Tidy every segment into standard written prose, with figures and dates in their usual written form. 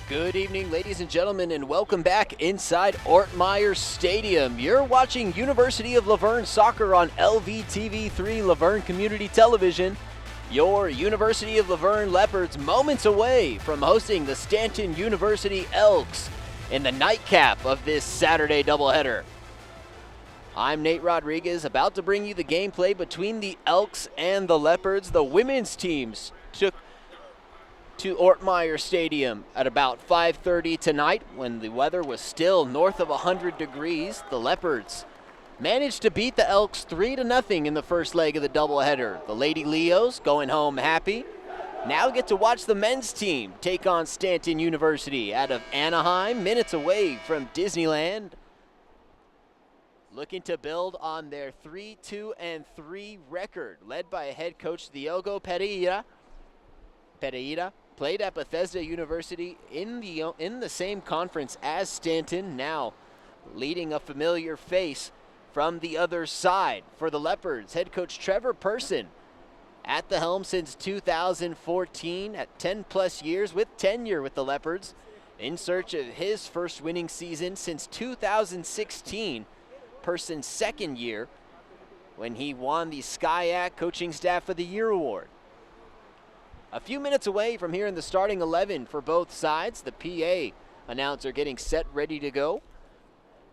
Good evening, ladies and gentlemen, and welcome back inside Ortmeyer Stadium. You're watching University of La Verne Soccer on LVTV3 La Verne Community Television. Your University of La Verne Leopards moments away from hosting the Stanton University Elks in the nightcap of this Saturday doubleheader. I'm Nate Rodriguez, about to bring you the gameplay between the Elks and the Leopards. The women's teams took to Ortmeyer Stadium at about 5:30 tonight when the weather was still north of 100 degrees. The Leopards managed to beat the Elks 3-0 in the first leg of the doubleheader. The Lady Leos going home happy. Now get to watch the men's team take on Stanton University out of Anaheim, minutes away from Disneyland. Looking to build on their 3-2-3 record, led by head coach Diogo Pereira. Played at Bethesda University in the same conference as Stanton, now leading a familiar face from the other side. For the Leopards, head coach Trevor Person at the helm since 2014, at 10-plus years with tenure with the Leopards, in search of his first winning season since 2016, Person's second year when he won the SCIAC Coaching Staff of the Year award. A few minutes away from here in the starting 11 for both sides, the PA announcer getting set, ready to go.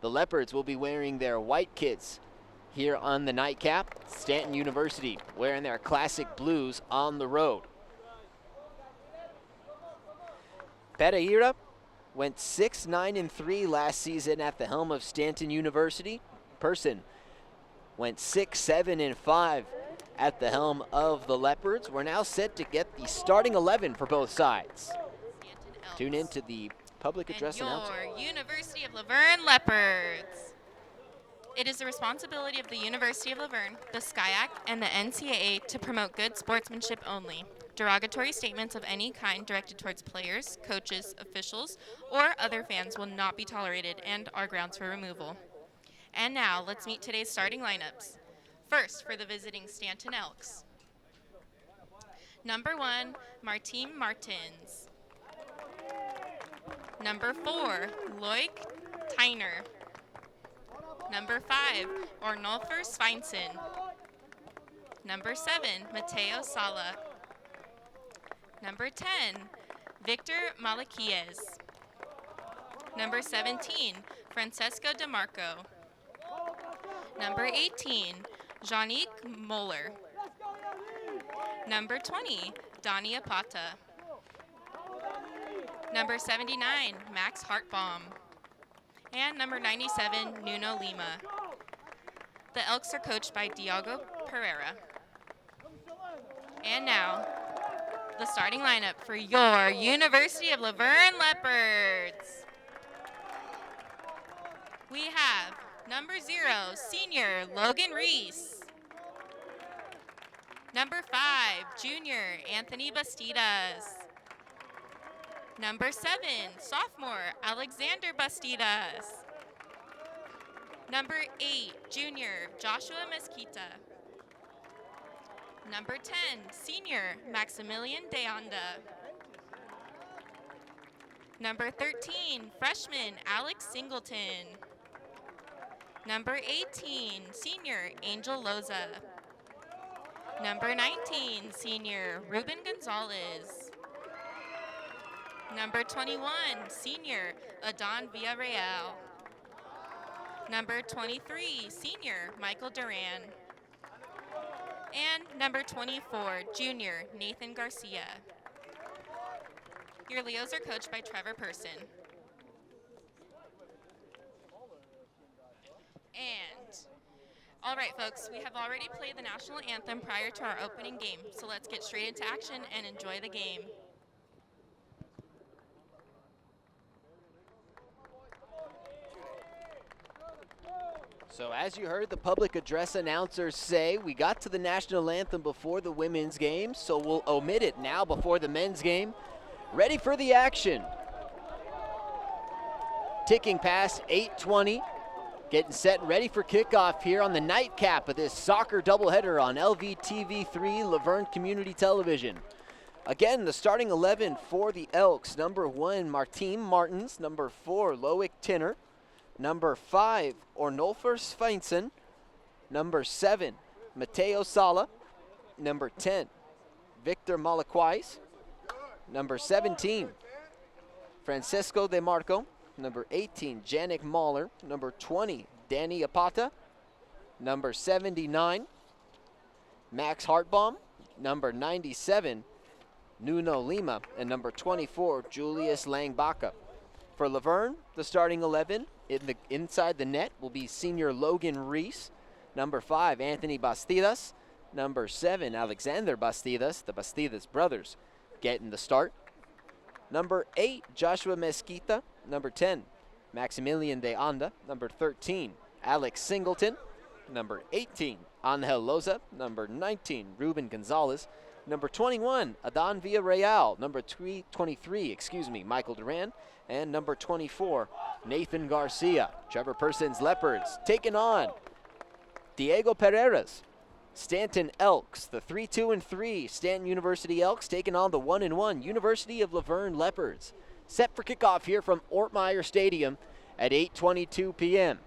The Leopards will be wearing their white kits here on the nightcap. Stanton University wearing their classic blues on the road. Pereira went 6-9-3 last season at the helm of Stanton University. Person went 6-7-5 at the helm of the Leopards. We're now set to get the starting 11 for both sides. Tune in to the public address announcement. Your University of La Verne Leopards. It is the responsibility of the University of La Verne, the SCIAC, and the NCAA to promote good sportsmanship only. Derogatory statements of any kind directed towards players, coaches, officials, or other fans will not be tolerated and are grounds for removal. And now, let's meet today's starting lineups. First, for the visiting Stanton Elks. Number 1, Martine Martins. Number 4, Loic Tyner. Number 5, Ornolfur Sveinson. Number 7, Mateo Sala. Number 10, Victor Malaquiez. Number 17, Francesco DeMarco. Number 18, Janique Moeller. Number 20, Donnie Apata. Number 79, Max Hartbaum. And number 97, Nuno Lima. The Elks are coached by Diogo Pereira. And now, the starting lineup for your University of La Verne Leopards. We have number 0, senior Logan Reese. Number 5, junior Anthony Bastidas. Number 7, sophomore Alexander Bastidas. Number 8, junior Joshua Mesquita. Number 10, senior Maximilian De Anda. Number 13, freshman Alex Singleton. Number 18, senior Angel Loza. Number 19, senior Ruben Gonzalez. Number 21, senior Adon Villarreal. Number 23, senior Michael Duran. And number 24, junior Nathan Garcia. Your Leos are coached by Trevor Person. And, all right, folks, we have already played the national anthem prior to our opening game, so let's get straight into action and enjoy the game. So as you heard the public address announcers say, we got to the national anthem before the women's game, so we'll omit it now before the men's game. Ready for the action. Ticking past 8:20. Getting set, ready for kickoff here on the nightcap of this soccer doubleheader on LVTV3 La Verne Community Television. Again, the starting 11 for the Elks. Number 1, Martine Martins. Number 4, Loic Tinner. Number 5, Ornolfer Sveinsen. Number 7, Mateo Sala. Number 10, Victor Malaquais. Number 17, Francisco De Marco. Number 18, Janik Mahler. Number 20, Danny Apata. Number 79, Max Hartbaum. Number 97, Nuno Lima. And number 24, Julius Langbaca. For Laverne, the starting 11 inside the net will be senior Logan Reese. Number 5, Anthony Bastidas. Number 7, Alexander Bastidas, the Bastidas brothers, getting the start. Number 8, Joshua Mesquita. Number 10, Maximilian de Anda. Number 13, Alex Singleton. Number 18, Angel Loza. Number 19, Ruben Gonzalez. Number 21, Adan Villarreal. Number 23, Michael Duran. And number 24, Nathan Garcia. Trevor Person's Leopards taking on Diego Pereira's Stanton Elks. The 3-2-3 Stanton University Elks taking on the 1-1 University of Laverne Leopards. Set for kickoff here from Ortmeyer Stadium at 8:22 p.m.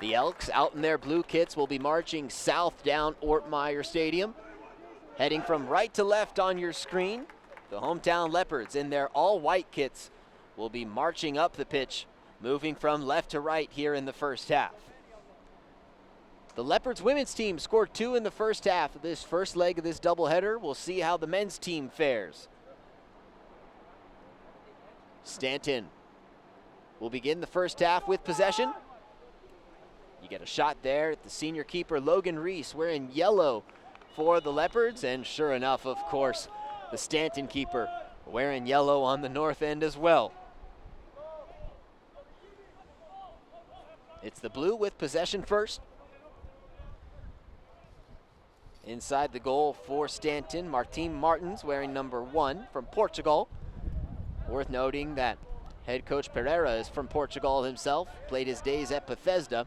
The Elks out in their blue kits will be marching south down Ortmeyer Stadium. Heading from right to left on your screen, the hometown Leopards in their all-white kits will be marching up the pitch, moving from left to right here in the first half. The Leopards women's team scored 2 in the first half of this first leg of this doubleheader. We'll see how the men's team fares. Stanton will begin the first half with possession. You get a shot there at the senior keeper, Logan Reese, wearing yellow for the Leopards. And sure enough, of course, the Stanton keeper wearing yellow on the north end as well. It's the blue with possession first. Inside the goal for Stanton, Martine Martins wearing number 1 from Portugal. Worth noting that head coach Pereira is from Portugal himself, played his days at Bethesda,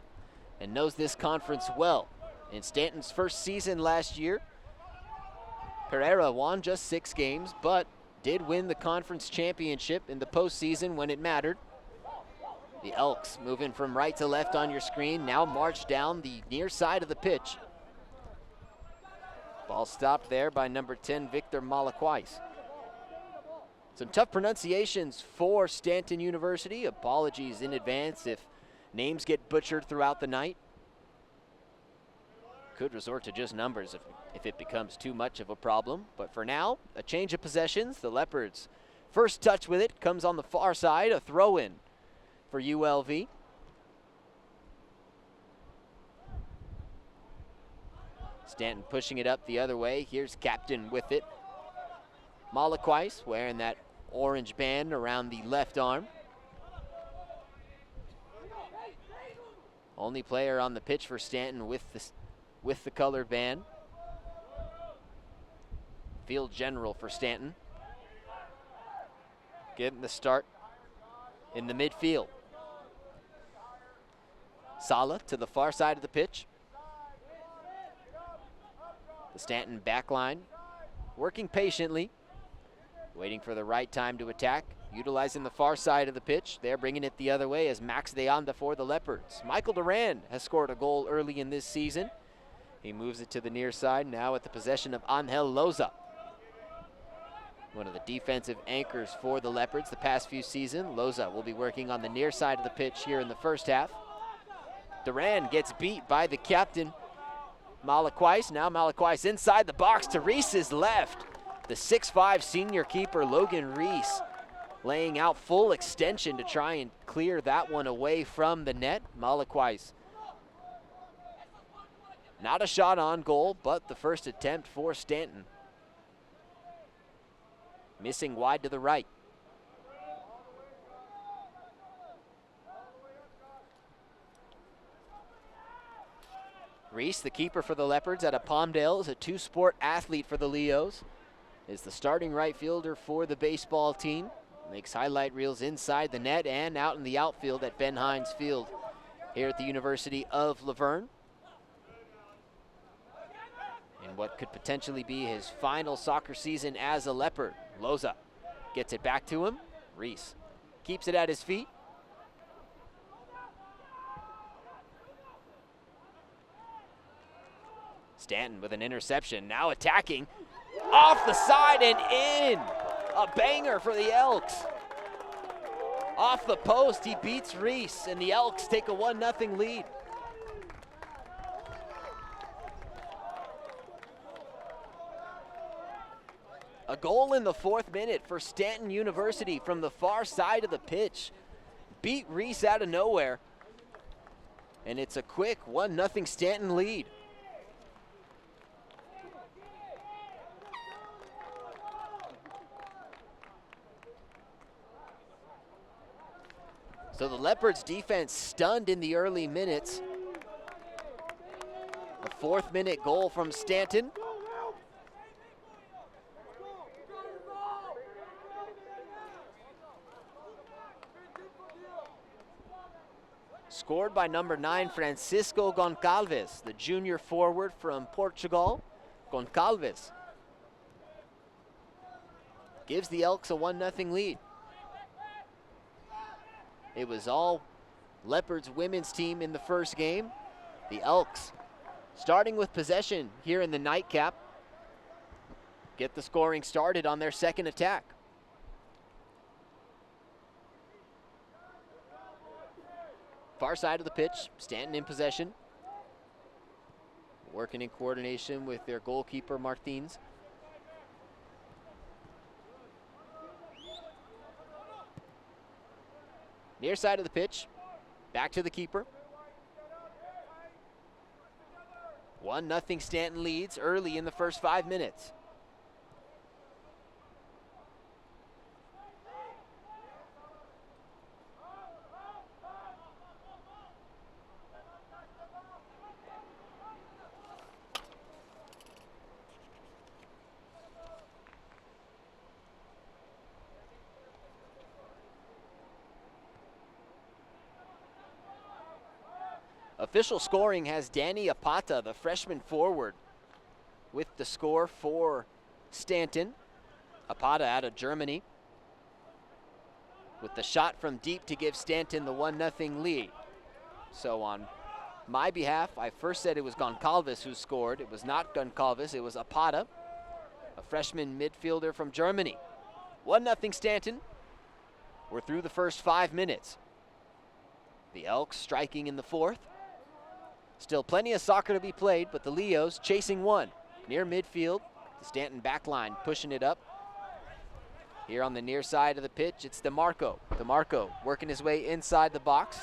and knows this conference well. In Stanton's first season last year, Pereira won just 6 games, but did win the conference championship in the postseason when it mattered. The Elks moving from right to left on your screen, now march down the near side of the pitch. Ball stopped there by number 10, Victor Malaquais. Some tough pronunciations for Stanton University. Apologies in advance if names get butchered throughout the night. Could resort to just numbers if it becomes too much of a problem. But for now, a change of possessions. The Leopards' first touch with it comes on the far side, a throw-in for ULV. Stanton pushing it up the other way. Here's Captain with it. Malaquais wearing that orange band around the left arm. Only player on the pitch for Stanton with the colored band. Field general for Stanton. Getting the start in the midfield. Sala to the far side of the pitch. The Stanton back line working patiently, waiting for the right time to attack, utilizing the far side of the pitch. They're bringing it the other way as Max de Anda for the Leopards. Michael Duran has scored a goal early in this season. He moves it to the near side, now at the possession of Angel Loza. One of the defensive anchors for the Leopards the past few seasons. Loza will be working on the near side of the pitch here in the first half. Duran gets beat by the captain, Malaquais. Now Malaquais inside the box to Reese's left. The 6'5" senior keeper, Logan Reese, laying out full extension to try and clear that one away from the net. Malaquais. Not a shot on goal, but the first attempt for Stanton. Missing wide to the right. Reese, the keeper for the Leopards out of Palmdale, is a two-sport athlete for the Leos. Is the starting right fielder for the baseball team. Makes highlight reels inside the net and out in the outfield at Ben Hines Field here at the University of Laverne. in what could potentially be his final soccer season as a Leopard. Loza gets it back to him. Reese keeps it at his feet. Stanton with an interception, now attacking. Off the side and in. A banger for the Elks. Off the post, he beats Reese, and the Elks take a 1-0 lead. A goal in the 4th minute for Stanton University from the far side of the pitch. Beat Reese out of nowhere. And it's a quick 1-0 Stanton lead. So the Leopards defense stunned in the early minutes. A 4th minute goal from Stanton. Scored by number 9, Francisco Goncalves, the junior forward from Portugal. Goncalves gives the Elks a 1-0 lead. It was all Leopards women's team in the first game. The Elks starting with possession here in the nightcap. Get the scoring started on their second attack. Far side of the pitch, Stanton in possession. Working in coordination with their goalkeeper, Martins. Near side of the pitch, back to the keeper. 1-0 Stanton leads early in the first 5 minutes. Official scoring has Danny Apata, the freshman forward, with the score for Stanton. Apata out of Germany with the shot from deep to give Stanton the 1-0 lead. So on my behalf, I first said it was Goncalves who scored. It was not Goncalves, it was Apata, a freshman midfielder from Germany. 1-0 Stanton. We're through the first 5 minutes. The Elks striking in the 4th. Still plenty of soccer to be played, but the Leos chasing one. Near midfield, the Stanton back line pushing it up. Here on the near side of the pitch, it's DeMarco. DeMarco working his way inside the box.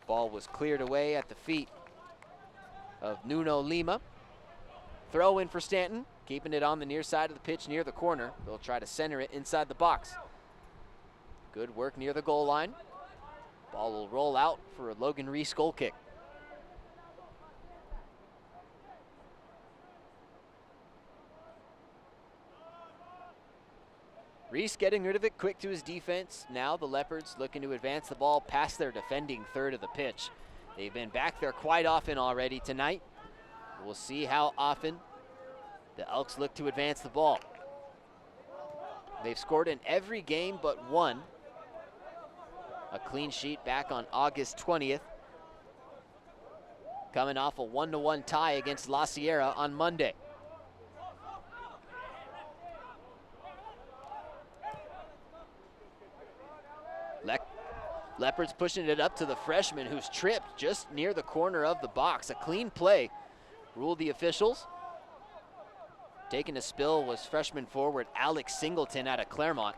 Ball was cleared away at the feet of Nuno Lima. Throw in for Stanton, keeping it on the near side of the pitch near the corner. They'll try to center it inside the box. Good work near the goal line. Ball will roll out for a Logan Reese goal kick. Reese getting rid of it quick to his defense. Now the Leopards looking to advance the ball past their defending third of the pitch. They've been back there quite often already tonight. We'll see how often the Elks look to advance the ball. They've scored in every game but one. A clean sheet back on August 20th. Coming off a 1-1 tie against La Sierra on Monday. Leopards pushing it up to the freshman who's tripped just near the corner of the box. A clean play, ruled the officials. Taking a spill was freshman forward Alex Singleton out of Claremont.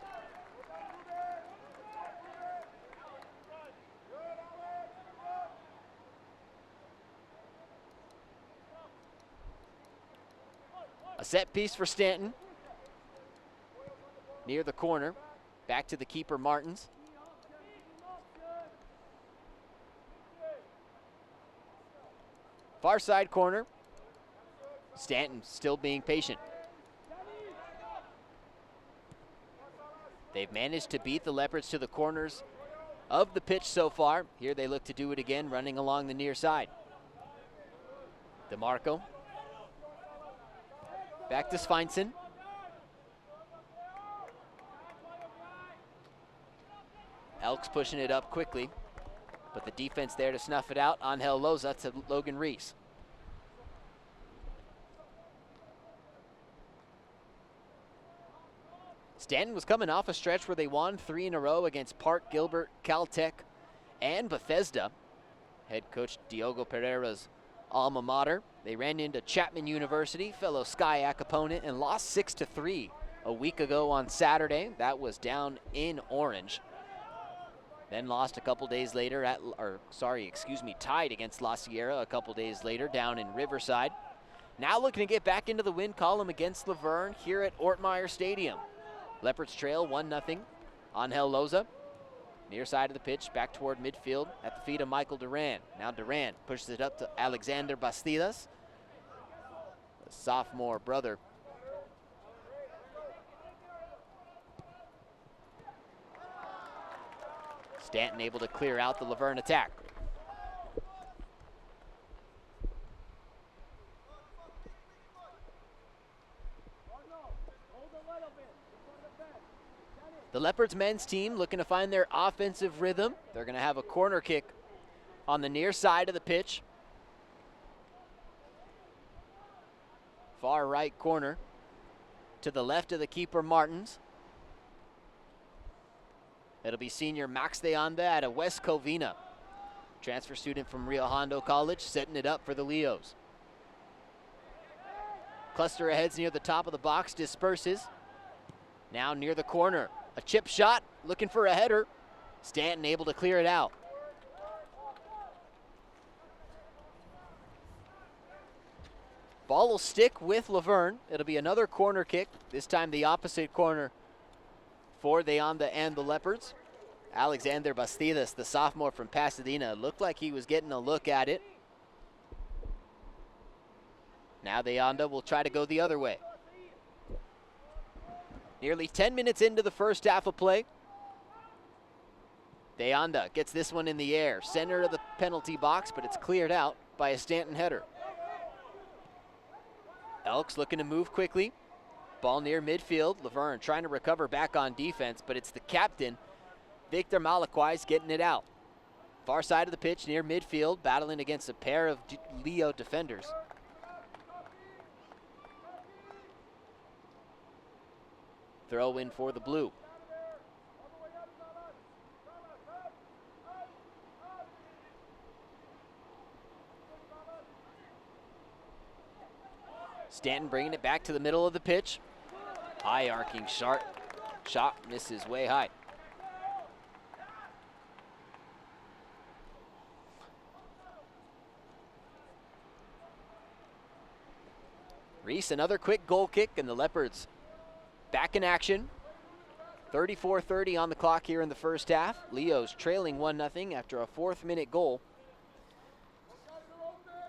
A set piece for Stanton. Near the corner, back to the keeper Martins. Far side corner. Stanton still being patient. They've managed to beat the Leopards to the corners of the pitch so far. Here they look to do it again, running along the near side. DeMarco Back to Sveinson. Elks pushing it up quickly, but the defense there to snuff it out. Angel Loza to Logan Reese. Stanton was coming off a stretch where they won 3 in a row against Park, Gilbert, Caltech, and Bethesda. Head coach Diogo Pereira's alma mater. They ran into Chapman University, fellow SCIAC opponent, and lost 6-3 a week ago on Saturday. That was down in Orange. Then lost a couple days later tied against La Sierra a couple days later down in Riverside. Now looking to get back into the win column against Laverne here at Ortmeyer Stadium. Leopards trail 1-0. Angel Loza, near side of the pitch, back toward midfield at the feet of Michael Duran. Now Duran pushes it up to Alexander Bastidas, the sophomore brother. Stanton able to clear out the Laverne attack. The Leopards men's team looking to find their offensive rhythm. They're going to have a corner kick on the near side of the pitch. Far right corner to the left of the keeper, Martins. It'll be senior Max de Anda out of West Covina. Transfer student from Rio Hondo College, setting it up for the Leos. Cluster of heads near the top of the box, disperses. Now near the corner. A chip shot, looking for a header. Stanton able to clear it out. Ball will stick with Laverne. It'll be another corner kick, this time the opposite corner for De Anda and the Leopards. Alexander Bastidas, the sophomore from Pasadena, looked like he was getting a look at it. Now De Anda will try to go the other way. Nearly 10 minutes into the first half of play. De Anda gets this one in the air, center of the penalty box, but it's cleared out by a Stanton header. Elks looking to move quickly. Ball near midfield. Laverne trying to recover back on defense, but it's the captain, Victor Malaquais, getting it out. Far side of the pitch near midfield, battling against a pair of Leo defenders. Throw in for the blue. Stanton bringing it back to the middle of the pitch. High arcing shot misses way high. Reese, another quick goal kick, and the Leopards back in action. 34:30 on the clock here in the first half. Leos trailing 1-0 after a 4th-minute goal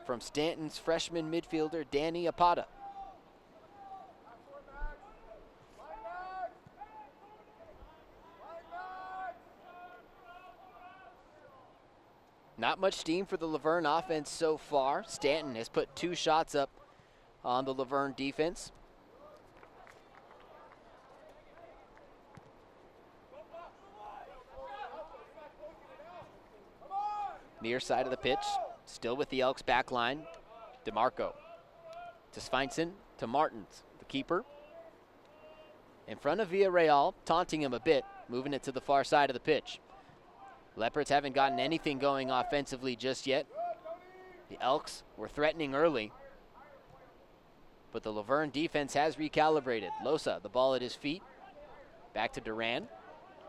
from Stanton's freshman midfielder, Danny Apata. Not much steam for the Laverne offense so far. Stanton has put 2 shots up on the Laverne defense. Near side of the pitch, still with the Elks back line. DeMarco to Sveinson to Martins, the keeper. In front of Villarreal, taunting him a bit, moving it to the far side of the pitch. Leopards haven't gotten anything going offensively just yet. The Elks were threatening early, but the Laverne defense has recalibrated. Losa, the ball at his feet. Back to Duran.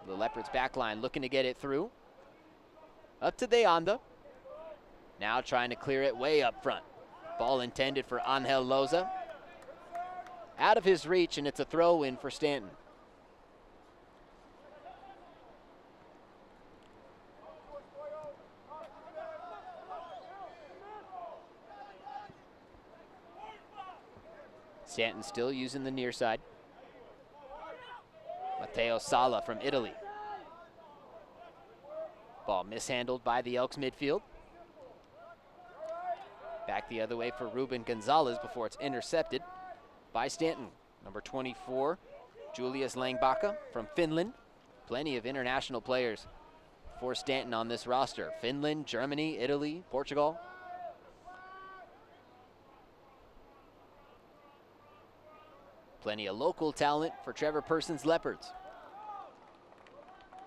The Leopards back line looking to get it through. Up to De Anda. Now trying to clear it way up front. Ball intended for Angel Loza. Out of his reach, and it's a throw-in for Stanton. Stanton still using the near side. Matteo Sala from Italy. Ball mishandled by the Elks midfield. Back the other way for Ruben Gonzalez before it's intercepted. by Stanton. Number 24, Julius Langbacka from Finland. Plenty of international players for Stanton on this roster. Finland, Germany, Italy, Portugal. Plenty of local talent for Trevor Person's Leopards.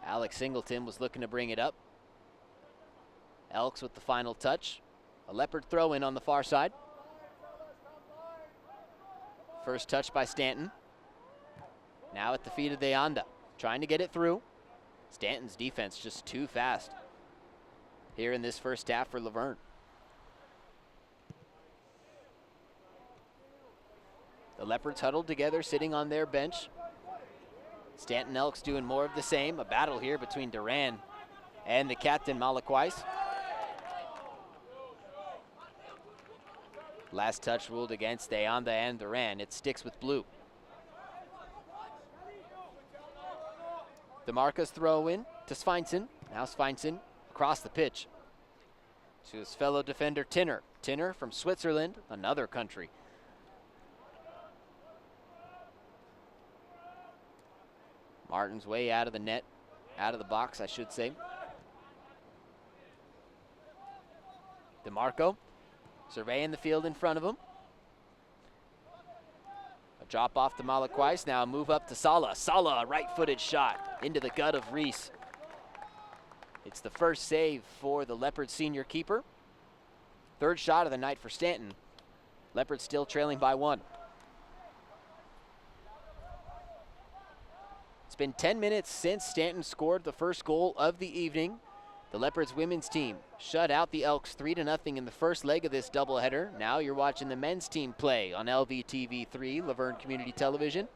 Alex Singleton was looking to bring it up. Elks with the final touch. A Leopard throw in on the far side. First touch by Stanton. Now at the feet of Deanda, trying to get it through. Stanton's defense just too fast here in this first half for Laverne. The Leopards huddled together, sitting on their bench. Stanton Elks doing more of the same. A battle here between Duran and the captain, Malakwais. Last touch ruled against Deanda and Duran. It sticks with blue. DeMarca's throw in to Sveinsson. Now Sveinsson across the pitch to his fellow defender, Tinner. Tinner from Switzerland, another country. Martin's way out of the net, out of the box, I should say. DeMarco surveying the field in front of him. A drop off to Malakwais, now a move up to Sala. Sala, a right-footed shot into the gut of Reese. It's the first save for the Leopards senior keeper. Third shot of the night for Stanton. Leopards still trailing by 1. It's been 10 minutes since Stanton scored the first goal of the evening. The Leopards women's team shut out the Elks 3-0 in the first leg of this doubleheader. Now you're watching the men's team play on LVTV3, Laverne Community Television.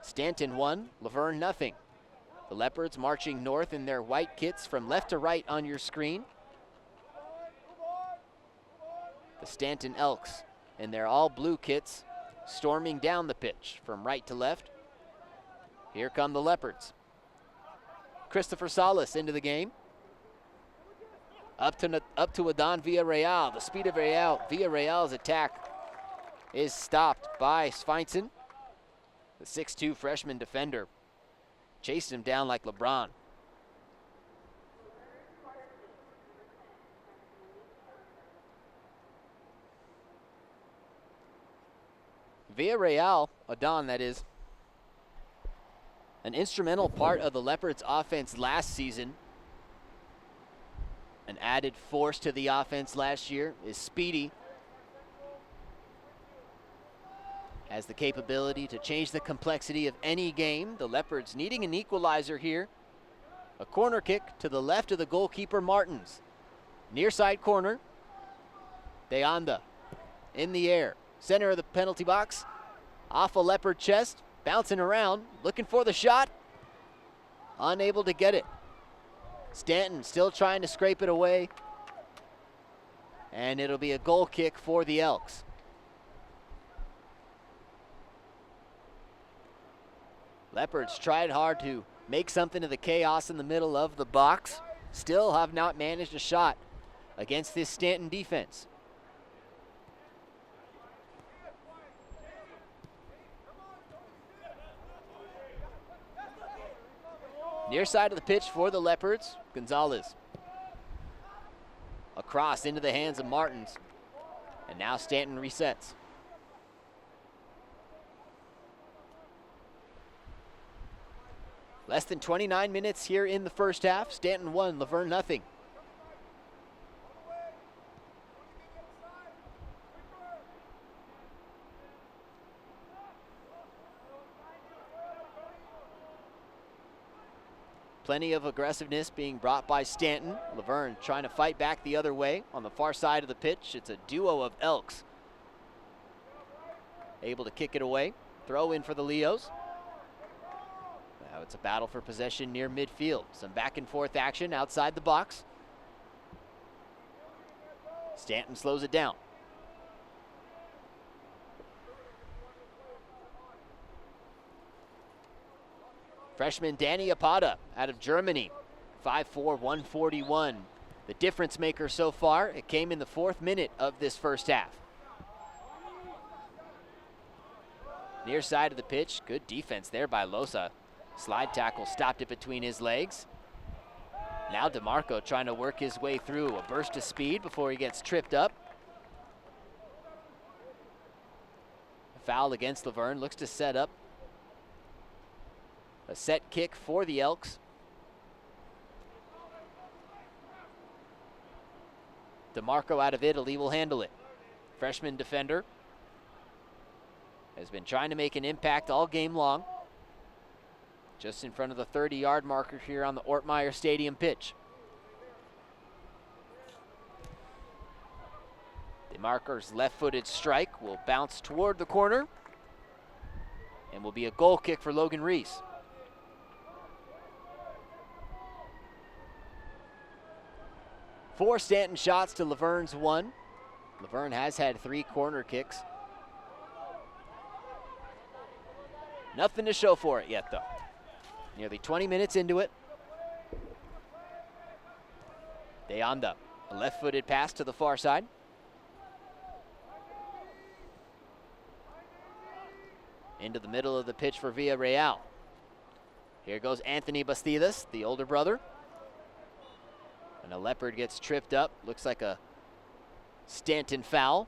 Stanton 1, Laverne 0. The Leopards marching north in their white kits from left to right on your screen. The Stanton Elks in their all blue kits storming down the pitch from right to left. Here come the Leopards. Christopher Salas into the game. Up to Adon Villarreal. The speed of Villarreal's attack is stopped by Sveinsson. The 6'2 freshman defender chased him down like LeBron. Villarreal, Adon that is, an instrumental part of the Leopards' offense last season. An added force to the offense last year, is speedy. Has the capability to change the complexity of any game. The Leopards needing an equalizer here. A corner kick to the left of the goalkeeper, Martins. Near side corner. Deanda in the air. Center of the penalty box. Off a Leopard chest. Bouncing around, looking for the shot. Unable to get it. Stanton still trying to scrape it away. And it'll be a goal kick for the Elks. Leopards tried hard to make something of the chaos in the middle of the box. Still have not managed a shot against this Stanton defense. Near side of the pitch for the Leopards, Gonzalez. Across into the hands of Martins. And now Stanton resets. Less than 29 minutes here in the first half. Stanton 1, Laverne 0. Plenty of aggressiveness being brought by Stanton. Laverne trying to fight back the other way on the far side of the pitch. It's a duo of Elks. Able to kick it away. Throw in for the Leos. Now it's a battle for possession near midfield. Some back and forth action outside the box. Stanton slows it down. Freshman Danny Apata out of Germany, 5'4", 141. The difference maker so far, it came in the 4th minute of this first half. Near side of the pitch, good defense there by Losa. Slide tackle stopped it between his legs. Now DeMarco trying to work his way through a burst of speed before he gets tripped up. Foul against Laverne, looks to set up a set kick for the Elks. DeMarco out of Italy will handle it. Freshman defender has been trying to make an impact all game long. Just in front of the 30-yard marker here on the Ortmeyer Stadium pitch. DeMarco's left-footed strike will bounce toward the corner and will be a goal kick for Logan Reese. Four Stanton shots to Laverne's one. Laverne has had 3 corner kicks. Nothing to show for it yet, though. Nearly 20 minutes into it. De Anda, a left-footed pass to the far side. Into the middle of the pitch for Villarreal. Here goes Anthony Bastidas, the older brother. And a Leopard gets tripped up. Looks like a Stanton foul.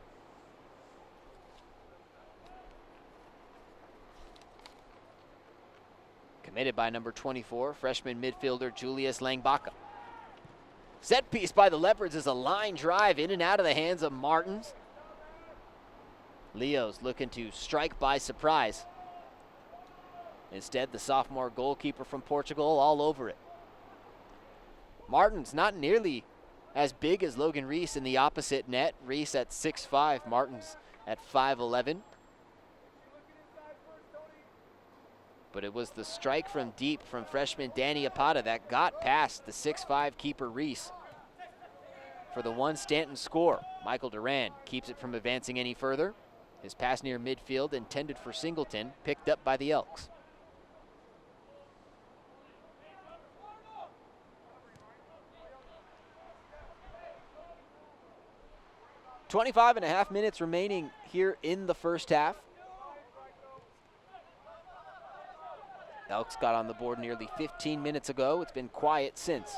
Committed by number 24, freshman midfielder Julius Langbaca. Set piece by the Leopards is a line drive in and out of the hands of Martins. Leo's looking to strike by surprise. Instead, the sophomore goalkeeper from Portugal all over it. Martins not nearly as big as Logan Reese in the opposite net. Reese at 6'5", Martins at 5'11". But it was the strike from deep from freshman Danny Apata that got past the 6'5" keeper Reese for the 1 Stanton score. Michael Duran keeps it from advancing any further. His pass near midfield, intended for Singleton, picked up by the Elks. .25.5 minutes remaining here in the first half. Elks got on the board nearly 15 minutes ago. It's been quiet since.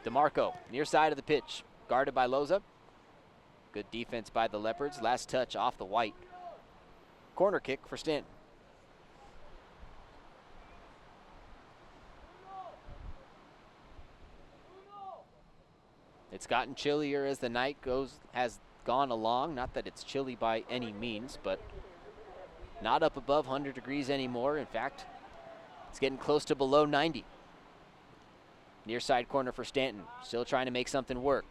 DeMarco, near side of the pitch, guarded by Loza. Good defense by the Leopards. Last touch off the white. Corner kick for Stanton. It's gotten chillier as the night has gone along. Not that it's chilly by any means, but not up above 100 degrees anymore. In fact, it's getting close to below 90. Near side corner for Stanton. Still trying to make something work.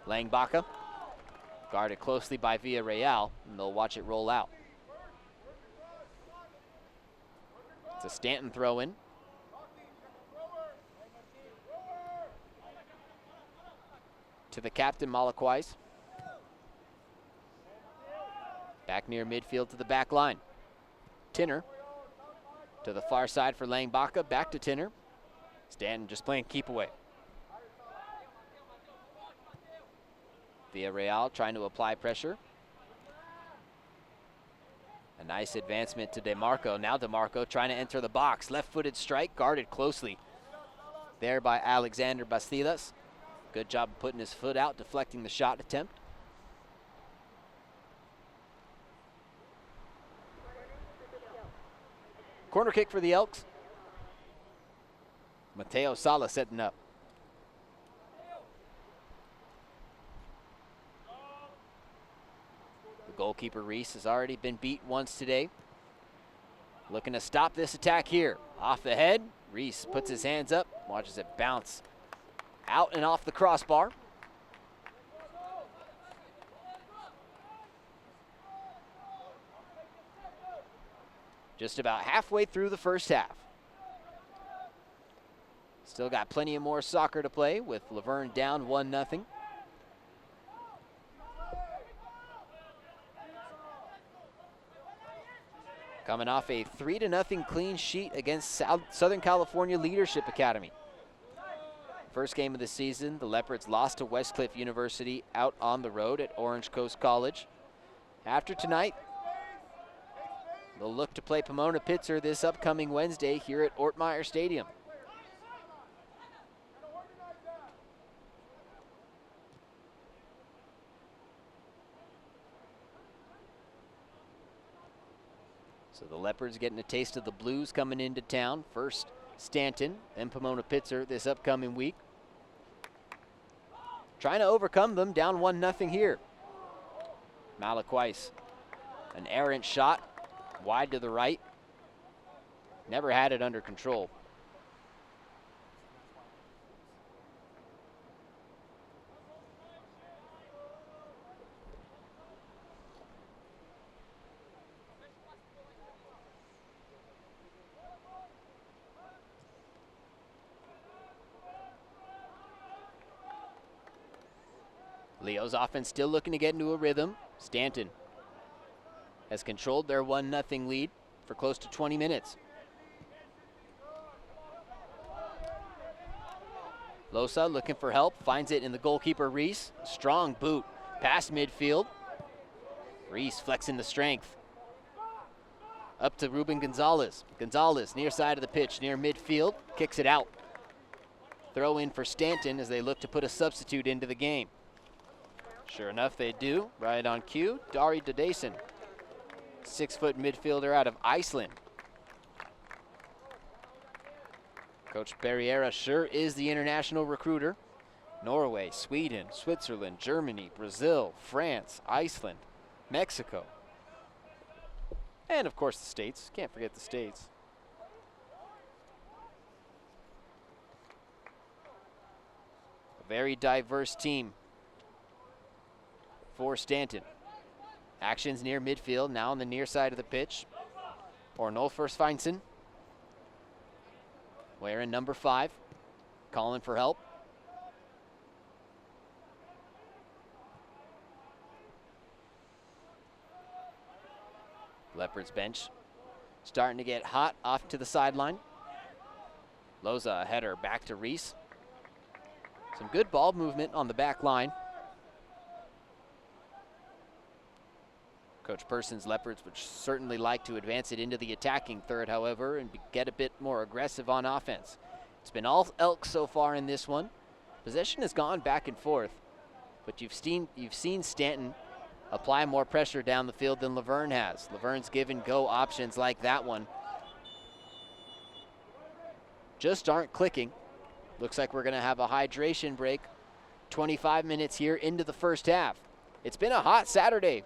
Langbaca, guarded closely by Villarreal, and they'll watch it roll out. It's a Stanton throw in. To the captain, Malaquais. Back near midfield to the back line. Tinner to the far side for Langbaca, back to Tinner. Stanton just playing keep away. Villarreal trying to apply pressure. A nice advancement to DeMarco. Now DeMarco trying to enter the box. Left-footed strike, guarded closely there by Alexander Bastidas. Good job of putting his foot out, deflecting the shot attempt. Corner kick for the Elks. Mateo Sala setting up. The goalkeeper Reese has already been beat once today. Looking to stop this attack here. Off the head, Reese puts his hands up, watches it bounce out and off the crossbar. Just about halfway through the first half. Still got plenty of more soccer to play with Laverne down 1-0. Coming off a 3-0 clean sheet against Southern California Leadership Academy. First game of the season, the Leopards lost to Westcliff University out on the road at Orange Coast College. After tonight, They'll look to play Pomona Pitzer this upcoming Wednesday here at Ortmeyer Stadium. So the Leopards getting a taste of the Blues coming into town. First Stanton, then Pomona Pitzer this upcoming week. Trying to overcome them, down 1-0 here. Malakwais, an errant shot, wide to the right. Never had it under control. Leo's offense still looking to get into a rhythm. Stanton has controlled their 1-0 lead for close to 20 minutes. Losa looking for help, finds it in the goalkeeper Reese. Strong boot past midfield. Reese flexing the strength. Up to Ruben Gonzalez. Gonzalez near side of the pitch, near midfield, kicks it out. Throw in for Stanton as they look to put a substitute into the game. Sure enough, they do. Right on cue, Dari Dadason, 6-foot midfielder out of Iceland. Coach Barriera sure is the international recruiter. Norway, Sweden, Switzerland, Germany, Brazil, France, Iceland, Mexico, and of course the States. Can't forget the States. A very diverse team for Stanton. Actions near midfield, now on the near side of the pitch. Ornolfur Sveinson, wearing number 5, calling for help. Leopards bench starting to get hot off to the sideline. Loza, a header back to Reese. Some good ball movement on the back line. Coach Person's Leopards would certainly like to advance it into the attacking third, however, and get a bit more aggressive on offense. It's been all Elks so far in this one. Possession has gone back and forth, but you've seen Stanton apply more pressure down the field than Laverne has. Laverne's given go options like that one just aren't clicking. Looks like we're going to have a hydration break. 25 minutes here into the first half. It's been a hot Saturday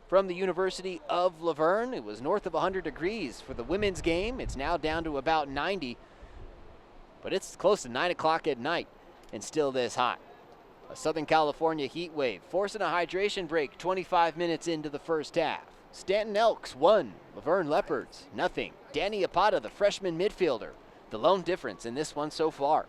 from the University of Laverne. It was north of 100 degrees for the women's game. It's now down to about 90, but it's close to 9 o'clock at night and still this hot. A Southern California heat wave forcing a hydration break 25 minutes into the first half. Stanton Elks 1, Laverne Leopards 0. Danny Apata, the freshman midfielder, the lone difference in this one so far.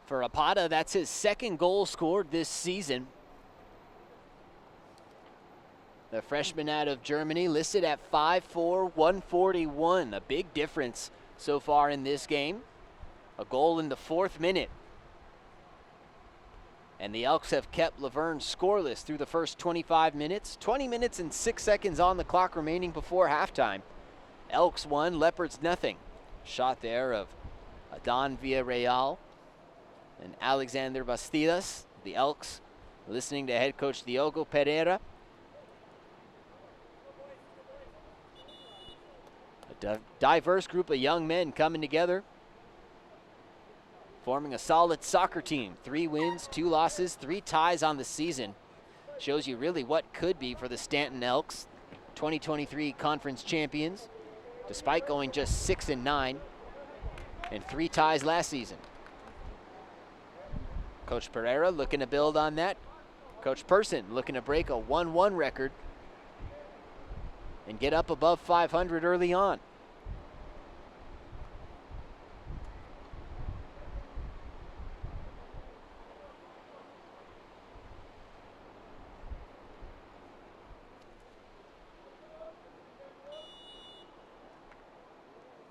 For Apata, that's his second goal scored this season. The freshman out of Germany listed at 5'4", 141. A big difference so far in this game. A goal in the 4th minute. And the Elks have kept Laverne scoreless through the first 25 minutes. 20 minutes and 6 seconds on the clock remaining before halftime. Elks 1, Leopards 0. Shot there of Adon Villarreal and Alexander Bastidas. The Elks listening to head coach Diogo Pereira. A diverse group of young men coming together, forming a solid soccer team. 3 wins, 2 losses, 3 ties on the season. Shows you really what could be for the Stanton Elks, 2023 conference champions, despite going just 6-9 and 3 ties last season. Coach Pereira looking to build on that. Coach Person looking to break a 1-1 record and get up above 500 early on.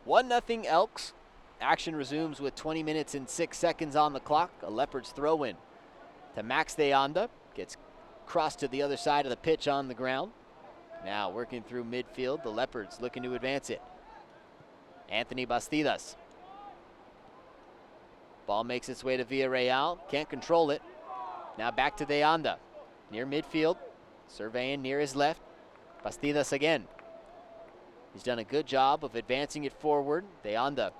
One nothing Elks. Action resumes with 20 minutes and 6 seconds on the clock. A Leopards throw in to Max Deanda. Gets crossed to the other side of the pitch on the ground. Now working through midfield, the Leopards looking to advance it. Anthony Bastidas. Ball makes its way to Villarreal. Can't control it. Now back to Deanda. Near midfield. Surveying near his left. Bastidas again. He's done a good job of advancing it forward. Deanda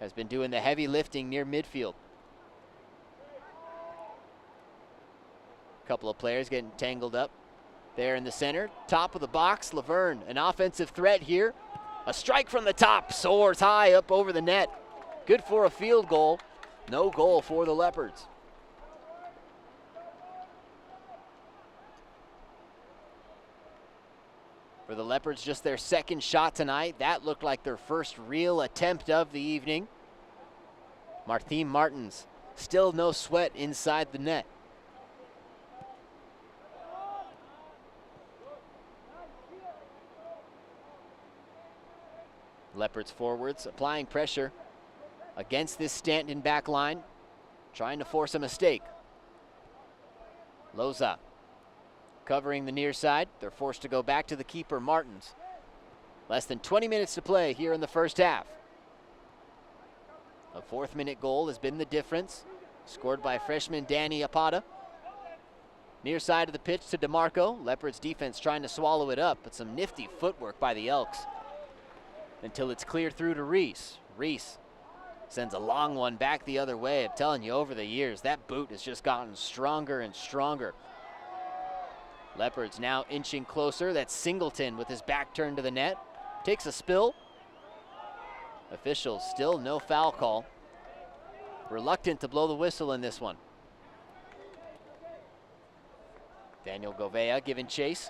has been doing the heavy lifting near midfield. A couple of players getting tangled up there in the center. Top of the box, Laverne, an offensive threat here. A strike from the top, soars high up over the net. Good for a field goal. No goal for the Leopards. For the Leopards, just their second shot tonight. That looked like their first real attempt of the evening. Martin Martins, still no sweat inside the net. Leopards forwards applying pressure against this Stanton back line, trying to force a mistake. Loza covering the near side. They're forced to go back to the keeper, Martins. Less than 20 minutes to play here in the first half. A 4th-minute goal has been the difference, scored by freshman Danny Apata. Near side of the pitch to DeMarco. Leopards defense trying to swallow it up, but some nifty footwork by the Elks until it's cleared through to Reese. Reese sends a long one back the other way. I'm telling you, over the years, that boot has just gotten stronger and stronger. Leopards now inching closer. That's Singleton with his back turned to the net. Takes a spill. Officials still no foul call. Reluctant to blow the whistle in this one. Daniel Govea giving chase.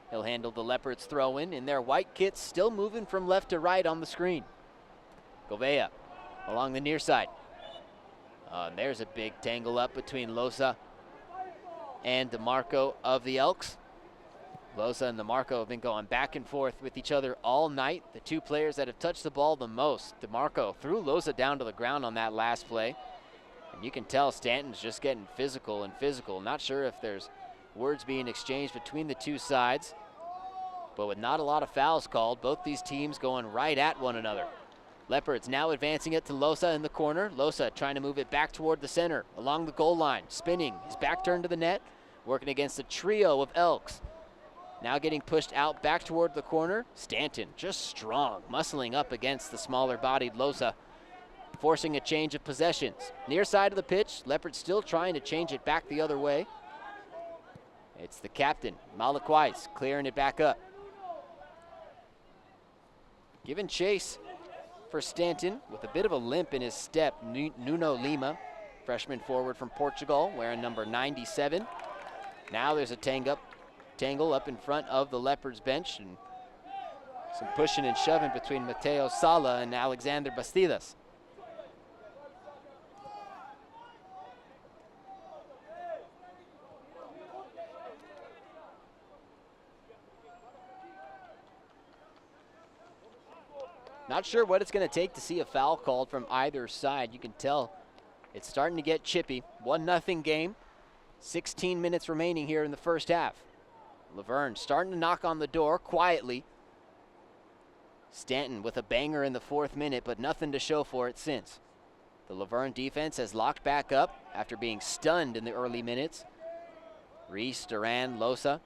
He'll handle the Leopards throw in their white kits, still moving from left to right on the screen. Govea along the near side. And there's a big tangle up between Loza and DeMarco of the Elks. Loza and DeMarco have been going back and forth with each other all night. The two players that have touched the ball the most. DeMarco threw Loza down to the ground on that last play. And you can tell Stanton's just getting physical and physical. Not sure if there's words being exchanged between the two sides, but with not a lot of fouls called, both these teams going right at one another. Leopards now advancing it to Loza in the corner. Loza trying to move it back toward the center, along the goal line, spinning, his back turned to the net, working against a trio of Elks. Now getting pushed out back toward the corner. Stanton, just strong, muscling up against the smaller-bodied Loza, forcing a change of possessions. Near side of the pitch, Leopards still trying to change it back the other way. It's the captain, Malakwais, clearing it back up. Giving chase for Stanton with a bit of a limp in his step. Nuno Lima, freshman forward from Portugal, wearing number 97. Now there's a tangle up in front of the Leopards bench, and some pushing and shoving between Mateo Sala and Alexander Bastidas. Not sure what it's going to take to see a foul called from either side. You can tell it's starting to get chippy. 1-0 game. 16 minutes remaining here in the first half. Laverne starting to knock on the door quietly. Stanton with a banger in the 4th minute, but nothing to show for it since. The Laverne defense has locked back up after being stunned in the early minutes. Reese, Duran, Loza.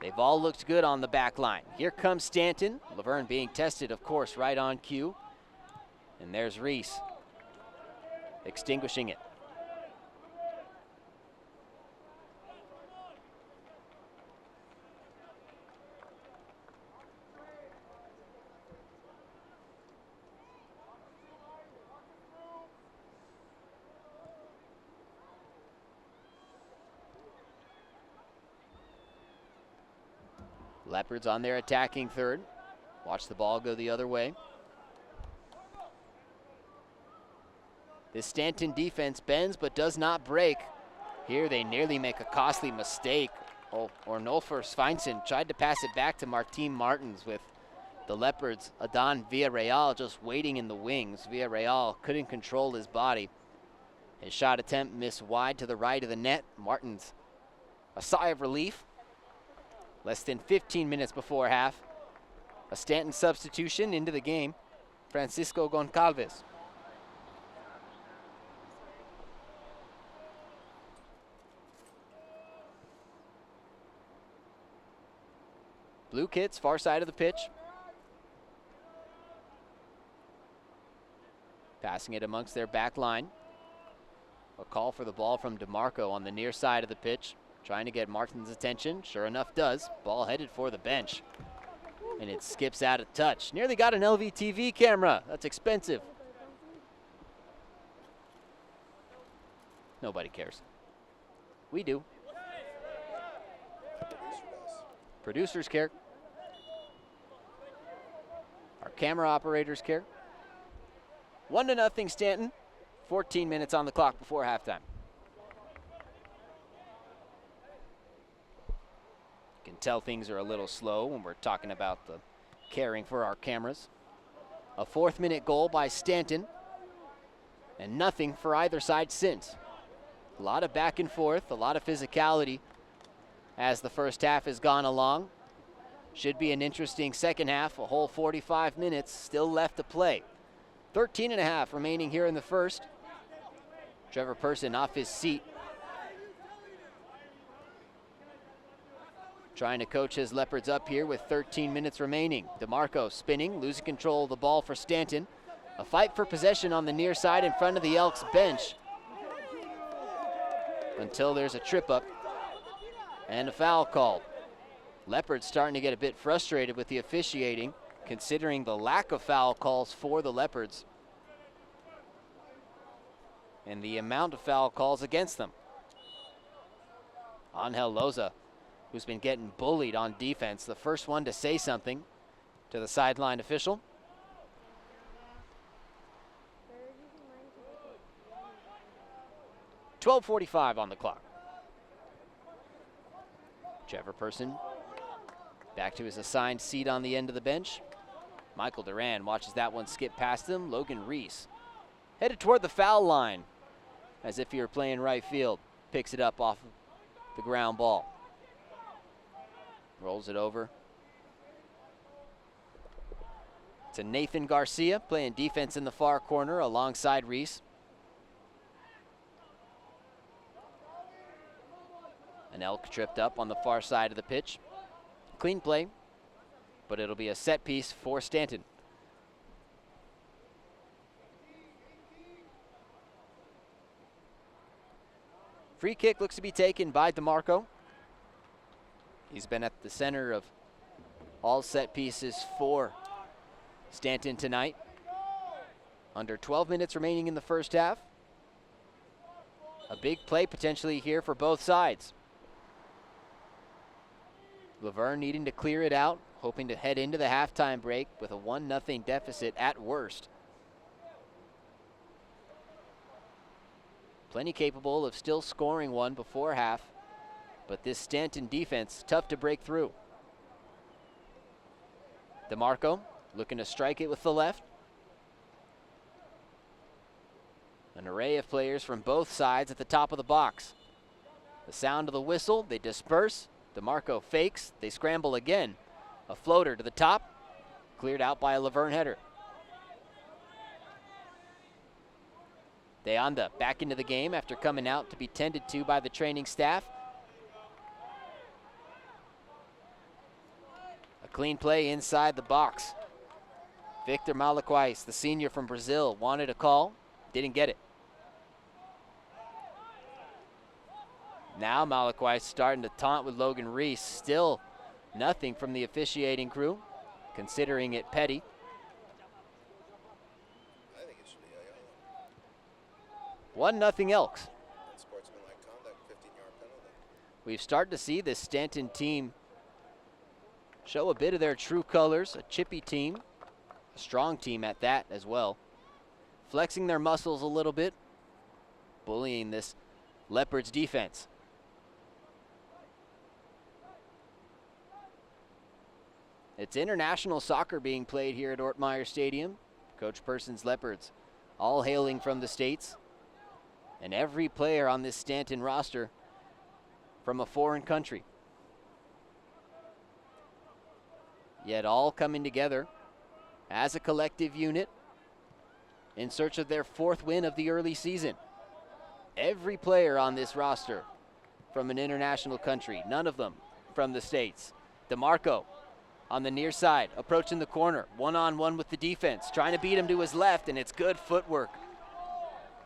They've all looked good on the back line. Here comes Stanton. Laverne being tested, of course, right on cue. And there's Reese extinguishing it. Leopards on their attacking third. Watch the ball go the other way. This Stanton defense bends but does not break. Here they nearly make a costly mistake. Ornolfur Sveinson tried to pass it back to Martin Martins with the Leopards. Adon Villarreal just waiting in the wings. Villarreal couldn't control his body. His shot attempt missed wide to the right of the net. Martins, a sigh of relief. Less than 15 minutes before half. A Stanton substitution into the game. Francisco Goncalves. Blue Kits, far side of the pitch. Passing it amongst their back line. A call for the ball from DeMarco on the near side of the pitch. Trying to get Martin's attention. Sure enough does. Ball headed for the bench. And it skips out of touch. Nearly got an LV TV camera. That's expensive. Nobody cares. We do. Producers care. Our camera operators care. 1-0 Stanton. 14 minutes on the clock before halftime. You can tell things are a little slow when we're talking about the caring for our cameras. A 4th minute goal by Stanton. And nothing for either side since. A lot of back and forth, a lot of physicality as the first half has gone along. Should be an interesting second half, a whole 45 minutes still left to play. 13.5 remaining here in the first. Trevor Person off his seat. Trying to coach his Leopards up here with 13 minutes remaining. DeMarco spinning, losing control of the ball for Stanton. A fight for possession on the near side in front of the Elks bench. Until there's a trip up and a foul called. Leopards starting to get a bit frustrated with the officiating, considering the lack of foul calls for the Leopards and the amount of foul calls against them. Angel Loza, who's been getting bullied on defense, the first one to say something to the sideline official. .12:45 on the clock. Trevor Person back to his assigned seat on the end of the bench. Michael Duran watches that one skip past him. Logan Reese headed toward the foul line as if he were playing right field. Picks it up off the ground ball. Rolls it over to Nathan Garcia, playing defense in the far corner alongside Reese. An Elk tripped up on the far side of the pitch. Clean play, but it'll be a set piece for Stanton. Free kick looks to be taken by DeMarco. He's been at the center of all set pieces for Stanton tonight. Under 12 minutes remaining in the first half. A big play potentially here for both sides. Laverne needing to clear it out, hoping to head into the halftime break with a 1-0 deficit at worst. Plenty capable of still scoring one before half, but this Stanton defense, tough to break through. DeMarco looking to strike it with the left. An array of players from both sides at the top of the box. The sound of the whistle, they disperse. DeMarco fakes, they scramble again. A floater to the top, cleared out by a Laverne header. De Anda back into the game after coming out to be tended to by the training staff. A clean play inside the box. Victor Malaquais, the senior from Brazil, wanted a call, didn't get it. Now Malaquais starting to taunt with Logan Reese. Still nothing from the officiating crew, considering it petty. I think it should be a 1-0 Elks. sportsmanlike conduct, 15-yard penalty. We've started to see this Stanton team show a bit of their true colors, a chippy team, a strong team at that as well. Flexing their muscles a little bit, bullying this Leopards defense. It's international soccer being played here at Ortmeyer Stadium. Coach Person's Leopards, all hailing from the States. And every player on this Stanton roster from a foreign country. Yet all coming together as a collective unit in search of their 4th win of the early season. Every player on this roster from an international country, none of them from the States. DeMarco on the near side, approaching the corner, one-on-one with the defense, trying to beat him to his left, and it's good footwork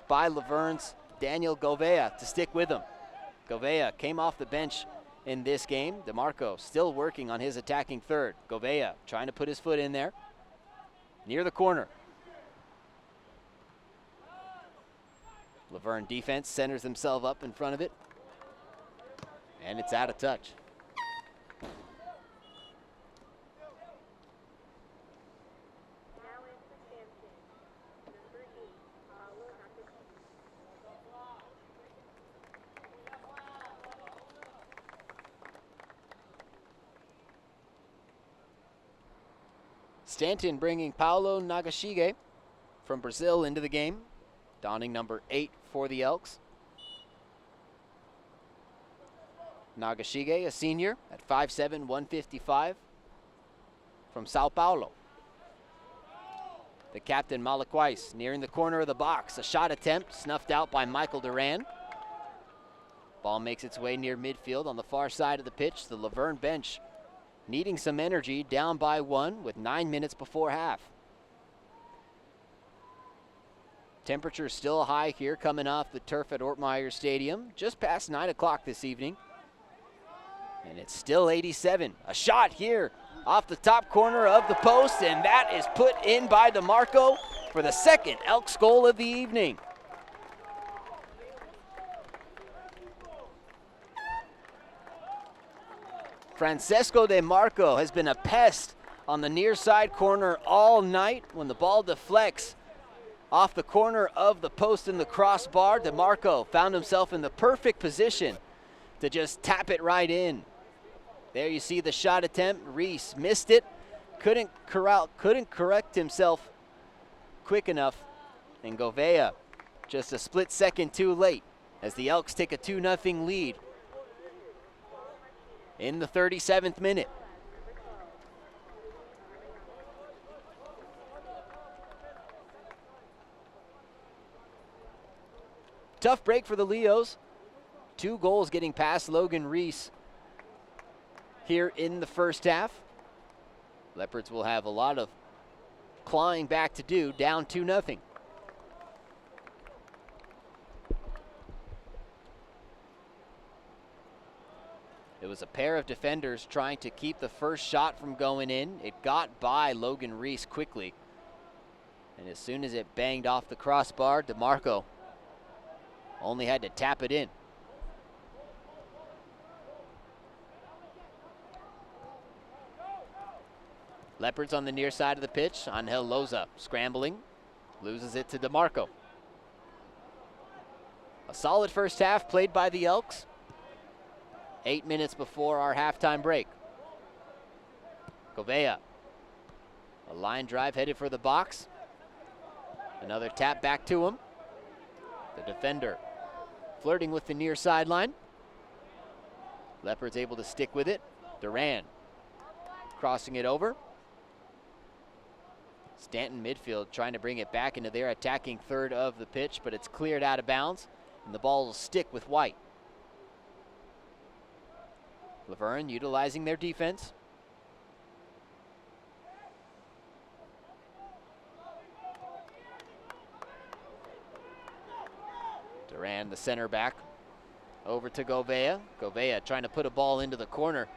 by Laverne's Daniel Govea to stick with him. Govea came off the bench in this game. DeMarco still working on his attacking third. Govea trying to put his foot in there, near the corner. Laverne defense centers themselves up in front of it, and it's out of touch. Stanton bringing Paulo Nagashige from Brazil into the game, donning number 8 for the Elks. Nagashige, a senior at 5'7", 155 from Sao Paulo. The captain, Malakwais, nearing the corner of the box. A shot attempt snuffed out by Michael Duran. Ball makes its way near midfield on the far side of the pitch. The Laverne bench needing some energy, down by 1 with 9 minutes before half. Temperature still high here coming off the turf at Ortmeyer Stadium, just past 9 o'clock this evening. And it's still 87. A shot here off the top corner of the post, and that is put in by DeMarco for the 2nd Elks goal of the evening. Francesco DeMarco has been a pest on the near side corner all night. When the ball deflects off the corner of the post in the crossbar, DeMarco found himself in the perfect position to just tap it right in. There you see the shot attempt. Reese missed it, couldn't correct himself quick enough, and Govea just a split second too late as the Elks take a 2-0 lead in the 37th minute. Tough break for the Leos. 2 goals getting past Logan Reese here in the first half. Leopards will have a lot of clawing back to do, down 2-0. It was a pair of defenders trying to keep the first shot from going in. It got by Logan Reese quickly. And as soon as it banged off the crossbar, DeMarco only had to tap it in. Leopards on the near side of the pitch. Angel Loza scrambling, loses it to DeMarco. A solid first half played by the Elks. 8 minutes before our halftime break. Govea, a line drive headed for the box. Another tap back to him. The defender flirting with the near sideline. Leopards able to stick with it. Duran crossing it over. Stanton midfield trying to bring it back into their attacking third of the pitch, but it's cleared out of bounds, and the ball will stick with White. Laverne utilizing their defense. Duran, the center back, over to Govea. Govea trying to put a ball into the corner.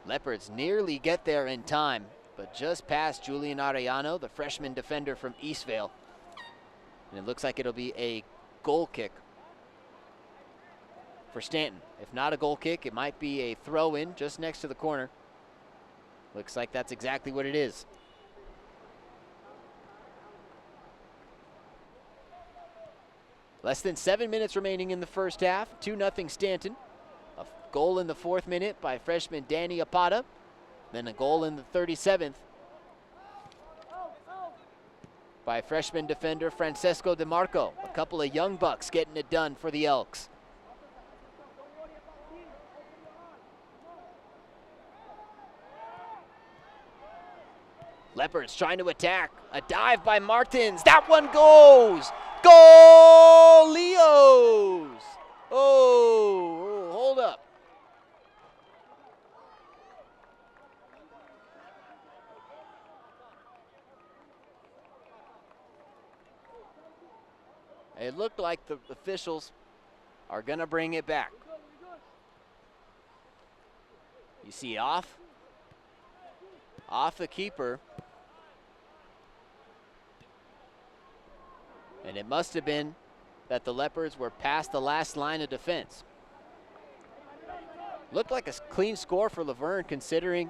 Leopards nearly get there in time, but just past Julian Arellano, the freshman defender from Eastvale. And it looks like it'll be a goal kick for Stanton. If not a goal kick, it might be a throw in just next to the corner. Looks like that's exactly what it is. Less than 7 minutes remaining in the first half. 2-0 Stanton. A goal in the 4th minute by freshman Danny Apata. Then a goal in the 37th by freshman defender Francesco DeMarco. A couple of young bucks getting it done for the Elks. Leopards trying to attack. A dive by Martins. That one goes! Goal, Leos! Oh, hold up. It looked like the officials are going to bring it back. You see off the keeper. And it must have been that the Leopards were past the last line of defense. Looked like a clean score for Laverne considering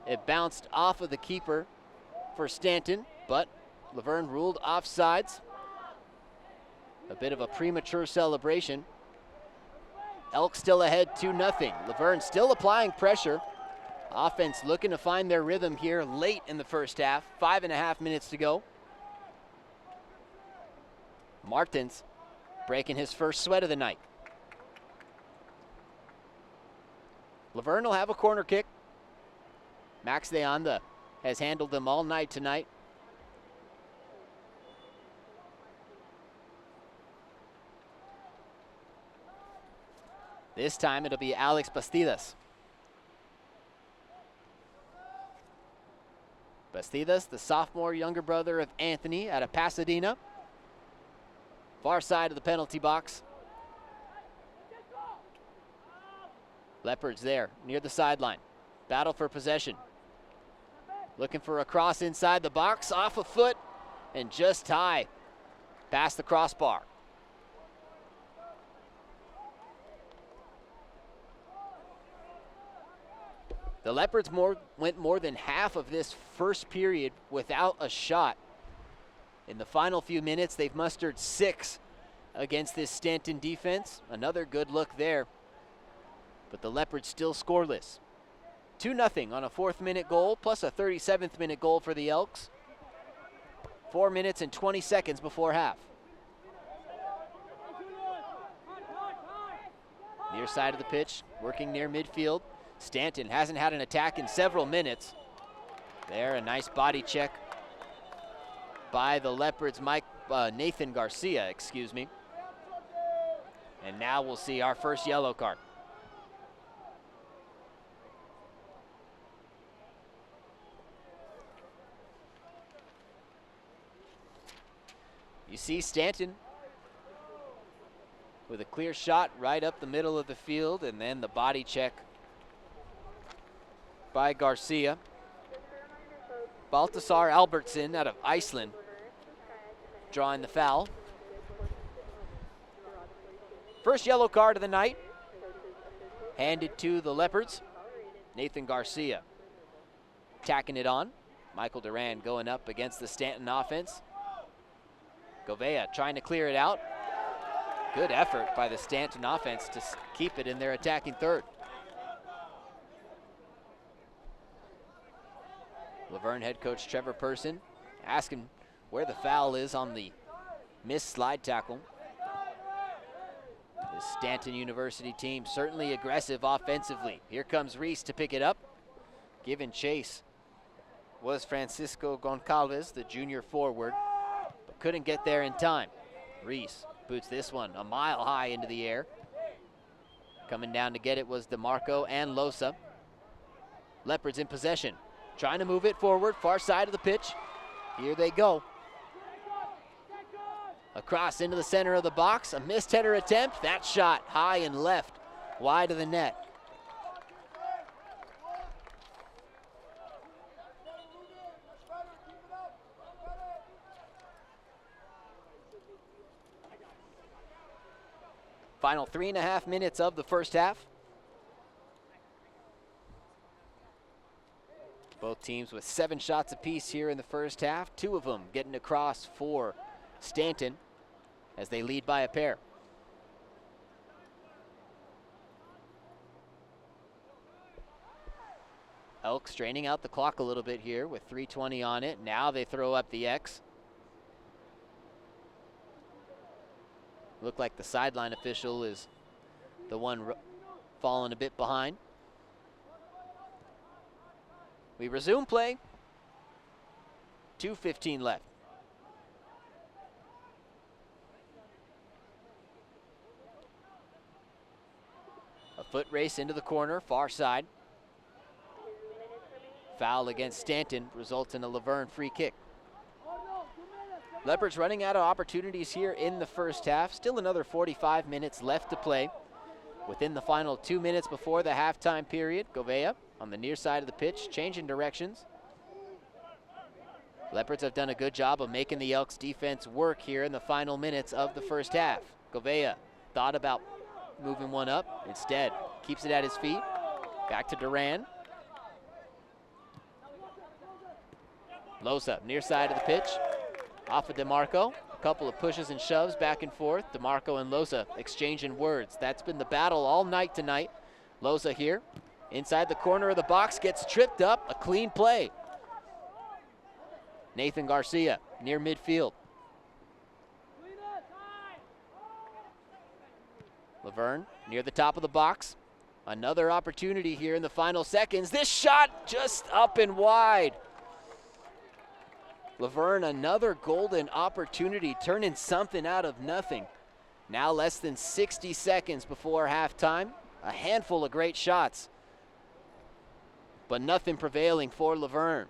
it bounced off of the keeper for Stanton, but Laverne ruled offsides. A bit of a premature celebration. Elk still ahead 2-0. Laverne still applying pressure. Offense looking to find their rhythm here late in the first half. 5.5 minutes to go. Martins breaking his first sweat of the night. Laverne will have a corner kick. Max Deanda has handled them all night tonight. This time it'll be Alex Bastidas. Bastidas, the sophomore younger brother of Anthony out of Pasadena. Far side of the penalty box. Leopards there near the sideline. Battle for possession. Looking for a cross inside the box, off a foot, and just high past the crossbar. The Leopards went more than half of this first period without a shot. In the final few minutes, they've mustered 6 against this Stanton defense. Another good look there. But the Leopards still scoreless. 2-0 on a 4th minute goal, plus a 37th minute goal for the Elks. 4 minutes and 20 seconds before half. Near side of the pitch, working near midfield. Stanton hasn't had an attack in several minutes. There, a nice body check by the Leopards, Nathan Garcia, excuse me. And now we'll see our first yellow card. You see Stanton with a clear shot right up the middle of the field, and then the body check by Garcia. Baltasar Albertson out of Iceland drawing the foul. First yellow card of the night handed to the Leopards. Nathan Garcia tacking it on. Michael Duran going up against the Stanton offense. Govea trying to clear it out. Good effort by the Stanton offense to keep it in their attacking third. Laverne head coach Trevor Person asking where the foul is on the missed slide tackle. The Stanton University team certainly aggressive offensively. Here comes Reese to pick it up. Giving chase was Francisco Goncalves, the junior forward, but couldn't get there in time. Reese boots this one a mile high into the air. Coming down to get it was DeMarco and Losa. Leopards in possession. Trying to move it forward, far side of the pitch. Here they go. Across into the center of the box, a missed header attempt. That shot high and left, wide of the net. Final 3.5 minutes of the first half. Both teams with 7 shots apiece here in the first half. 2 of them getting across for Stanton as they lead by a pair. Elks draining out the clock a little bit here with 3:20 on it. Now they throw up the X. Look like the sideline official is the one falling a bit behind. We resume play. 2:15 left. A foot race into the corner, far side. Foul against Stanton results in a Laverne free kick. Leopards running out of opportunities here in the first half. Still another 45 minutes left to play. Within the final 2 minutes before the halftime period, Gouveia on the near side of the pitch, changing directions. Leopards have done a good job of making the Elks defense work here in the final minutes of the first half. Gouveia thought about moving one up, instead keeps it at his feet. Back to Duran. Losa, near side of the pitch, off of DeMarco. A couple of pushes and shoves back and forth. DeMarco and Losa exchanging words. That's been the battle all night tonight. Losa here, inside the corner of the box, gets tripped up, a clean play. Nathan Garcia, near midfield. Laverne, near the top of the box. Another opportunity here in the final seconds. This shot just up and wide. Laverne, another golden opportunity, turning something out of nothing. Now less than 60 seconds before halftime. A handful of great shots, but nothing prevailing for Laverne.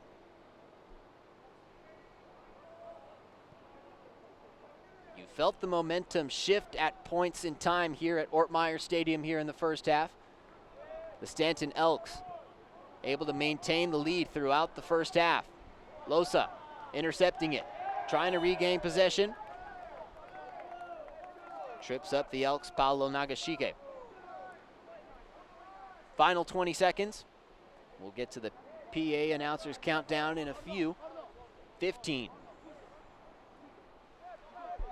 You felt the momentum shift at points in time here at Ortmeyer Stadium here in the first half. The Stanton Elks able to maintain the lead throughout the first half. Losa intercepting it, trying to regain possession. Trips up the Elks, Paolo Nagashige. Final 20 seconds. We'll get to the PA announcers countdown in a few. 15.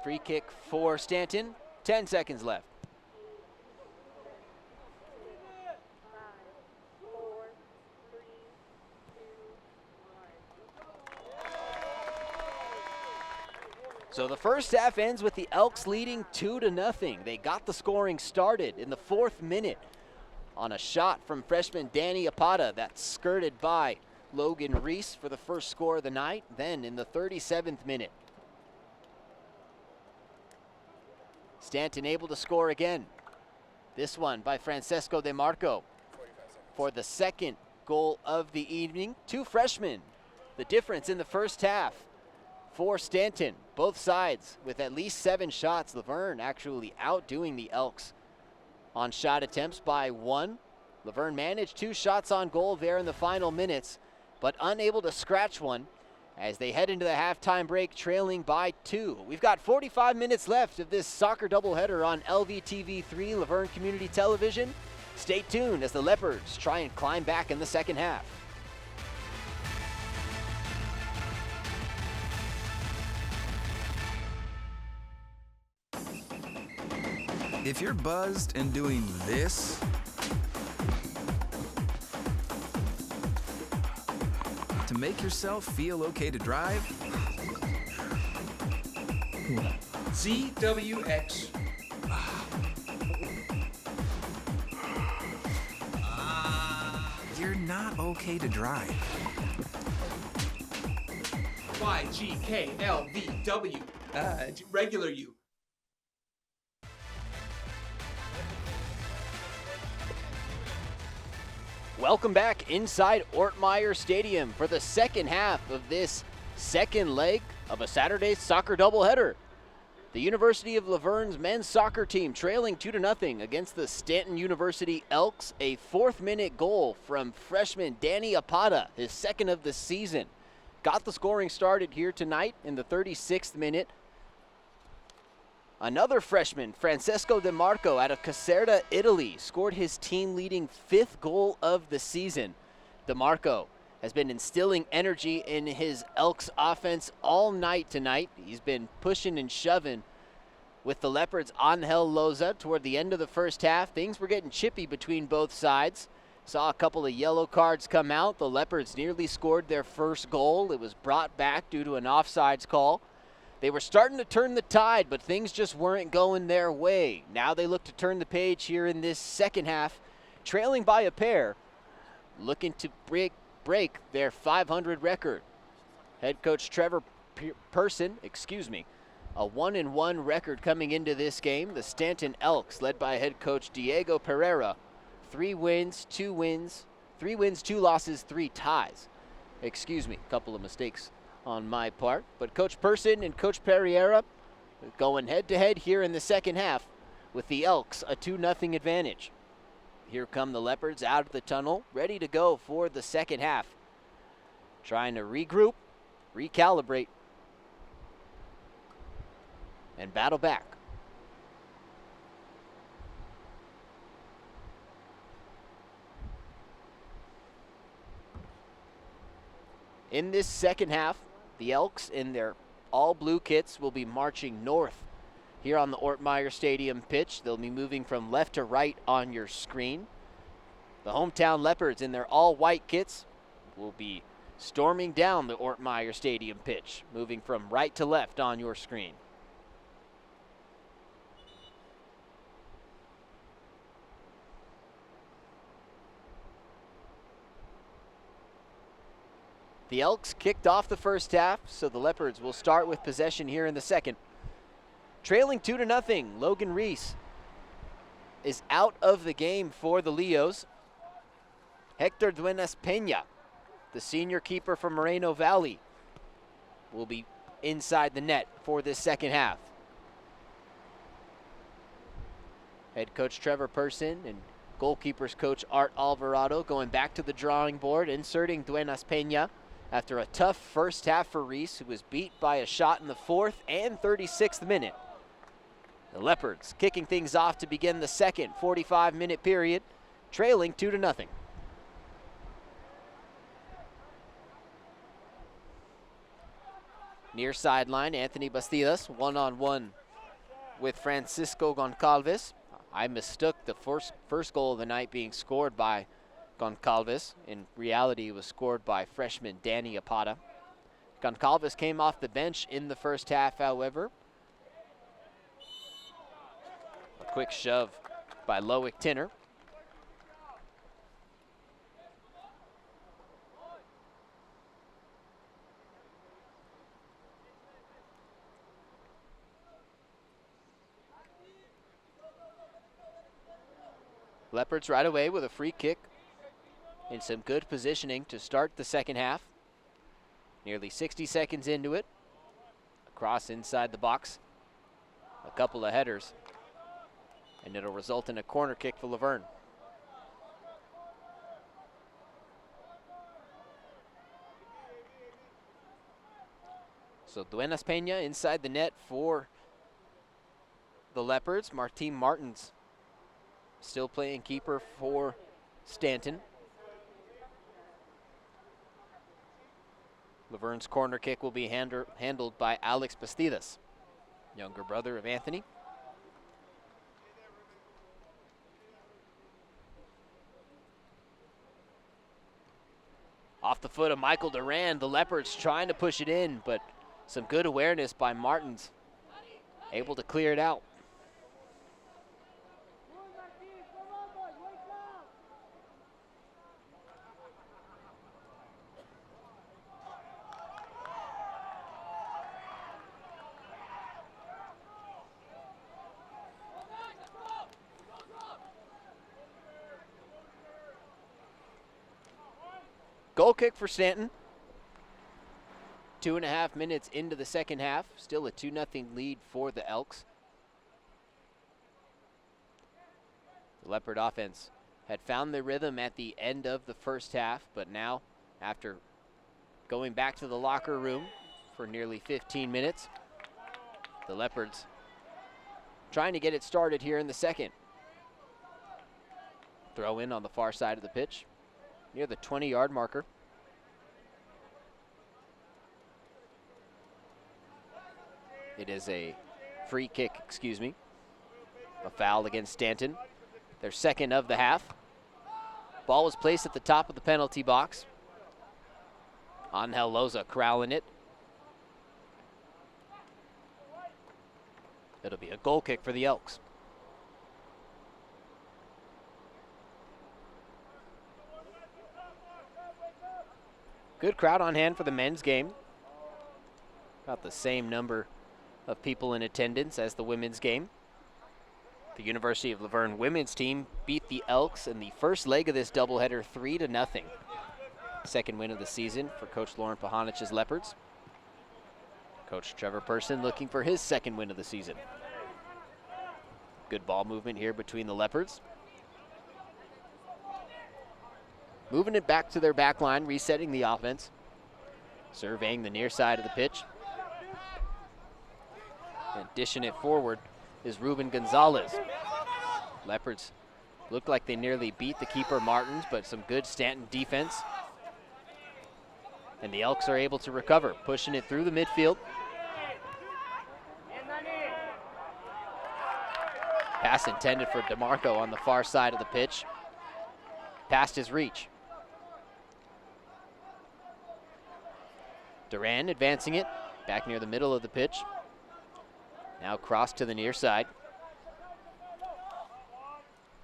Free kick for Stanton. 10 seconds left. So the first half ends with the Elks leading 2-0. They got the scoring started in the 4th minute on a shot from freshman Danny Apata that skirted by Logan Reese for the first score of the night. Then in the 37th minute, Stanton able to score again. This one by Francesco DeMarco for the second goal of the evening. 2 freshmen, the difference in the first half for Stanton. Both sides with at least 7 shots. Laverne actually outdoing the Elks on shot attempts by 1. Laverne managed 2 shots on goal there in the final minutes, but unable to scratch one as they head into the halftime break trailing by 2. We've got 45 minutes left of this soccer doubleheader on LVTV3 Laverne Community Television. Stay tuned as the Leopards try and climb back in the second half. If you're buzzed and doing this, to make yourself feel okay to drive, ZWX. you're not okay to drive. YGKLVW. Regular you. Welcome back inside Ortmeyer Stadium for the second half of this second leg of a Saturday soccer doubleheader. The University of Laverne's men's soccer team trailing 2-0 against the Stanton University Elks. A 4th-minute goal from freshman Danny Apata, his second of the season. Got the scoring started here tonight in the 36th minute. Another freshman, Francesco DeMarco, out of Caserta, Italy, scored his team-leading 5th goal of the season. DeMarco has been instilling energy in his Elks offense all night tonight. He's been pushing and shoving with the Leopards. Angel Loza toward the end of the first half. Things were getting chippy between both sides. Saw a couple of yellow cards come out. The Leopards nearly scored their first goal. It was brought back due to an offsides call. They were starting to turn the tide, but things just weren't going their way. Now they look to turn the page here in this second half, trailing by a pair, looking to break their 500 record. Head coach Trevor Person, a 1-1 record coming into this game. The Stanton Elks, led by head coach Diego Pereira, 3 wins, 2 losses, 3 ties. Couple of mistakes on my part. But Coach Person and Coach Pereira going head-to-head here in the second half with the Elks a 2-0 advantage. Here come the Leopards out of the tunnel, ready to go for the second half. Trying to regroup, recalibrate, and battle back. In this second half, the Elks in their all-blue kits will be marching north here on the Ortmeyer Stadium pitch. They'll be moving from left to right on your screen. The hometown Leopards in their all-white kits will be storming down the Ortmeyer Stadium pitch, moving from right to left on your screen. The Elks kicked off the first half, so the Leopards will start with possession here in the second. Trailing 2-0, Logan Reese is out of the game for the Leos. Hector Duenas Peña, the senior keeper from Moreno Valley, will be inside the net for this second half. Head coach Trevor Person and goalkeepers coach Art Alvarado going back to the drawing board, inserting Duenas Peña after a tough first half for Reese, who was beat by a shot in the 4th and 36th minute. The Leopards kicking things off to begin the second 45-minute period, trailing 2-0. Near sideline, Anthony Bastidas, one-on-one with Francisco Goncalves. I mistook the first goal of the night being scored by Goncalves. In reality, it was scored by freshman Danny Apata. Goncalves came off the bench in the first half, however. A quick shove by Loic Tinner. Leopards right away with a free kick and some good positioning to start the second half. Nearly 60 seconds into it. A cross inside the box. A couple of headers. And it'll result in a corner kick for Laverne. So Duenas Peña inside the net for the Leopards. Martin Martins still playing keeper for Stanton. Laverne's corner kick will be handled by Alex Bastidas, younger brother of Anthony. Off the foot of Michael Duran, the Leopards trying to push it in, but some good awareness by Martins, able to clear it out. Goal kick for Stanton. 2.5 minutes into the second half. Still a 2-0 lead for the Elks. The Leopard offense had found their rhythm at the end of the first half, but now, after going back to the locker room for nearly 15 minutes, the Leopards trying to get it started here in the second. Throw in on the far side of the pitch, near the 20-yard marker. It is a free kick, excuse me. A foul against Stanton. Their second of the half. Ball was placed at the top of the penalty box. Angel Loza corralling it. It'll be a goal kick for the Elks. Good crowd on hand for the men's game. About the same number of people in attendance as the women's game. The University of Laverne women's team beat the Elks in the first leg of this doubleheader 3-0. Second win of the season for Coach Lauren Pahanich's Leopards. Coach Trevor Person looking for his second win of the season. Good ball movement here between the Leopards. Moving it back to their back line, resetting the offense. Surveying the near side of the pitch. And dishing it forward is Ruben Gonzalez. Leopards looked like they nearly beat the keeper Martins, but some good Stanton defense. And the Elks are able to recover, pushing it through the midfield. Pass intended for DeMarco on the far side of the pitch. Past his reach. Duran advancing it, back near the middle of the pitch. Now cross to the near side.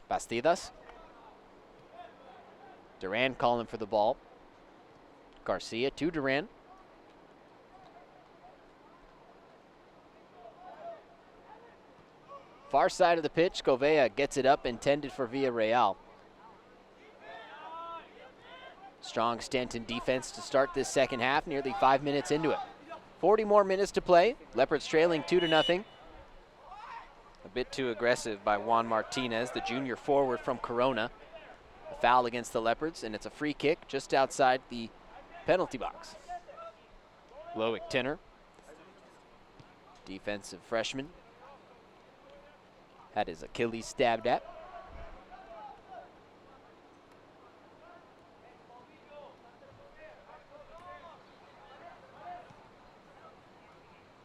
Bastidas. Duran calling for the ball. Garcia to Duran. Far side of the pitch, Govea gets it up, intended for Villarreal. Strong Stanton defense to start this second half, nearly 5 minutes into it. 40 more minutes to play. Leopards trailing 2-0. A bit too aggressive by Juan Martinez, the junior forward from Corona. A foul against the Leopards, and it's a free kick just outside the penalty box. Loic Tinner, defensive freshman, had his Achilles stabbed at.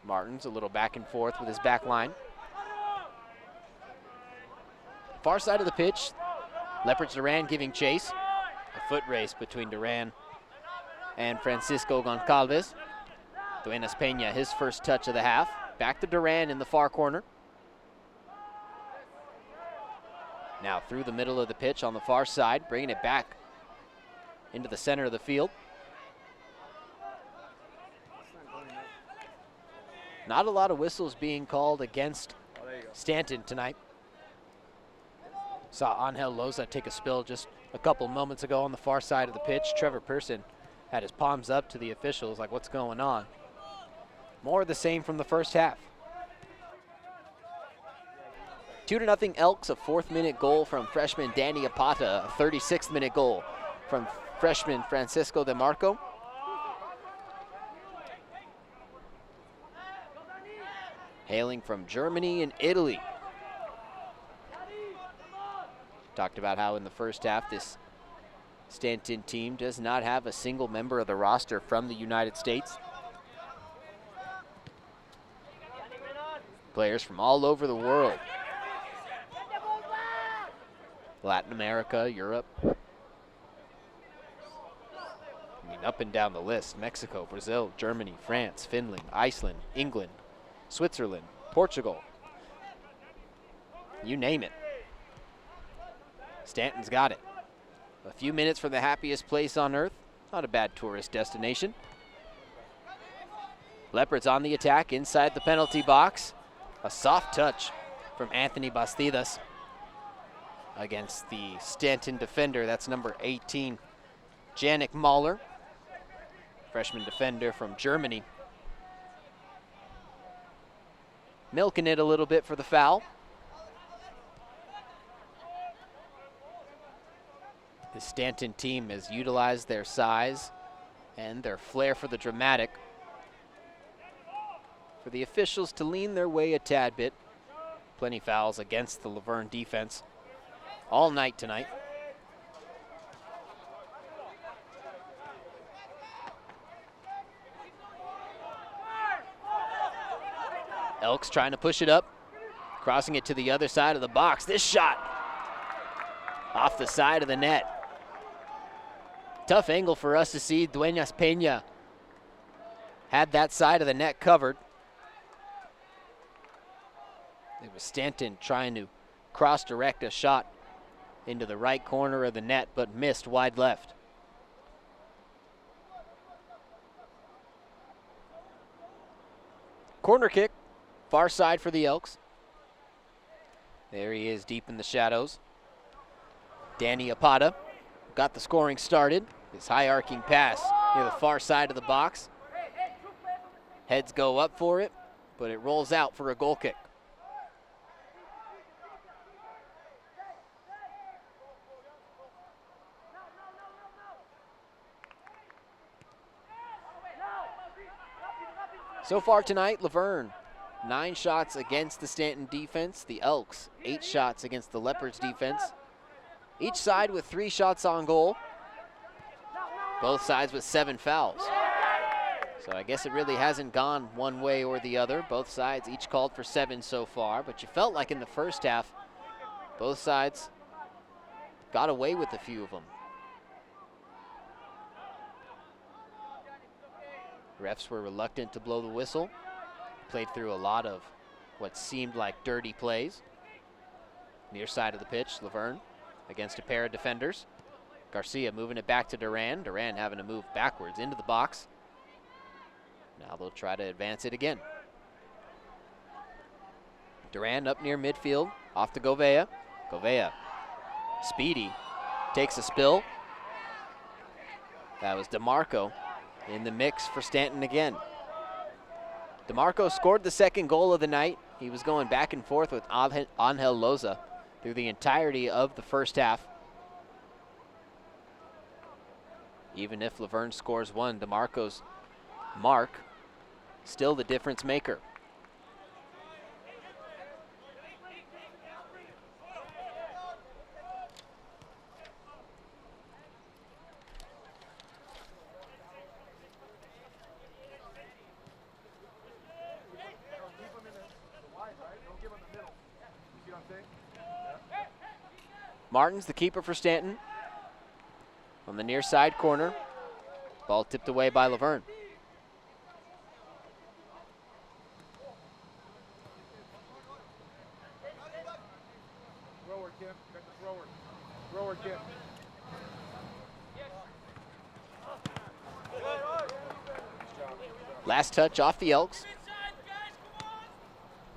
Martins a little back and forth with his back line. Far side of the pitch, Leopards Duran giving chase. A foot race between Duran and Francisco Goncalves. Duenas Peña, his first touch of the half. Back to Duran in the far corner. Now through the middle of the pitch on the far side, bringing it back into the center of the field. Not a lot of whistles being called against Stanton tonight. Saw Angel Loza take a spill just a couple moments ago on the far side of the pitch. Trevor Person had his palms up to the officials like, what's going on? More of the same from the first half. 2-0 Elks, a 4th-minute goal from freshman Danny Apata, a 36th-minute goal from freshman Francisco DeMarco. Hailing from Germany and Italy. Talked about how in the first half this Stanton team does not have a single member of the roster from the United States. Players from all over the world. Latin America, Europe. I mean, up and down the list. Mexico, Brazil, Germany, France, Finland, Iceland, England, Switzerland, Portugal. You name it. Stanton's got it. A few minutes from the happiest place on earth. Not a bad tourist destination. Leopards on the attack inside the penalty box. A soft touch from Anthony Bastidas against the Stanton defender. That's number 18, Janik Mahler, freshman defender from Germany. Milking it a little bit for the foul. The Stanton team has utilized their size and their flair for the dramatic for the officials to lean their way a tad bit. Plenty fouls against the Laverne defense all night tonight. Elks trying to push it up, crossing it to the other side of the box. This shot off the side of the net. Tough angle for us to see. Duenas Peña had that side of the net covered. It was Stanton trying to cross-direct a shot into the right corner of the net, but missed wide left. Corner kick, far side for the Elks. There he is deep in the shadows. Danny Apata got the scoring started. His high arcing pass near the far side of the box. Heads go up for it, but it rolls out for a goal kick. So far tonight, Laverne, 9 shots against the Stanton defense. The Elks, 8 shots against the Leopards defense. Each side with 3 shots on goal. Both sides with 7 fouls. So I guess it really hasn't gone one way or the other. Both sides each called for 7 so far, but you felt like in the first half, both sides got away with a few of them. Refs were reluctant to blow the whistle. Played through a lot of what seemed like dirty plays. Near side of the pitch, Laverne against a pair of defenders. Garcia moving it back to Duran. Duran having to move backwards into the box. Now they'll try to advance it again. Duran up near midfield, off to Govea. Govea, speedy, takes a spill. That was DeMarco in the mix for Stanton again. DeMarco scored the second goal of the night. He was going back and forth with Angel Loza through the entirety of the first half. Even if Laverne scores 1, DeMarco's mark still the difference maker. Martin's the keeper for Stanton. On the near side corner. Ball tipped away by Laverne. Thrower, Kim. Last touch off the Elks.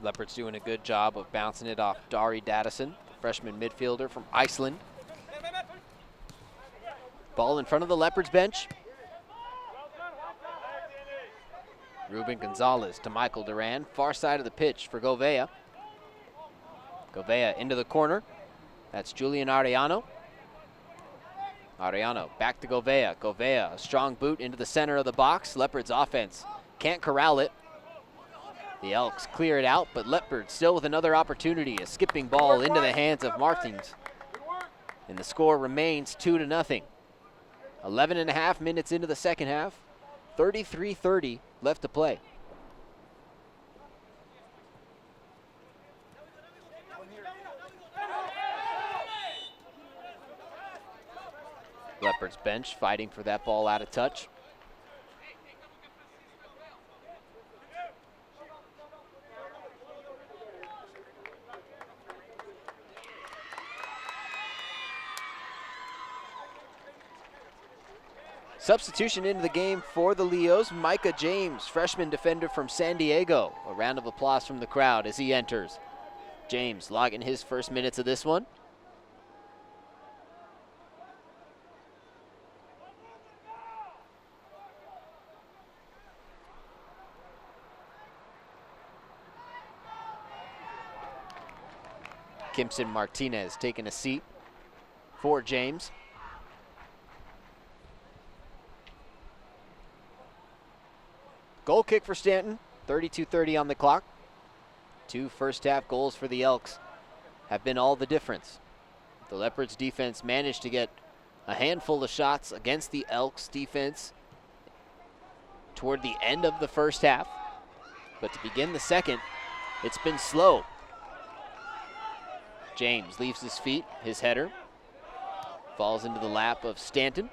Leopards doing a good job of bouncing it off Dari Daddison, freshman midfielder from Iceland. Ball in front of the Leopards bench. Ruben Gonzalez to Michael Duran, far side of the pitch for Govea. Govea into the corner. That's Julian Arellano. Arellano back to Govea. Govea, a strong boot into the center of the box. Leopards offense can't corral it. The Elks clear it out, but Leopards still with another opportunity. A skipping ball into the hands of Martins. And the score remains 2-0. 11.5 minutes into the second half. 33-30 left to play. Leopards bench fighting for that ball out of touch. Substitution into the game for the Leos, Micah James, freshman defender from San Diego. A round of applause from the crowd as he enters. James logging his first minutes of this one. Kimson Martinez taking a seat for James. Goal kick for Stanton, 32-30 on the clock. 2 first half goals for the Elks have been all the difference. The Leopards defense managed to get a handful of shots against the Elks defense toward the end of the first half. But to begin the second, It's been slow. James leaves his feet, his header. Falls into the lap of Stanton.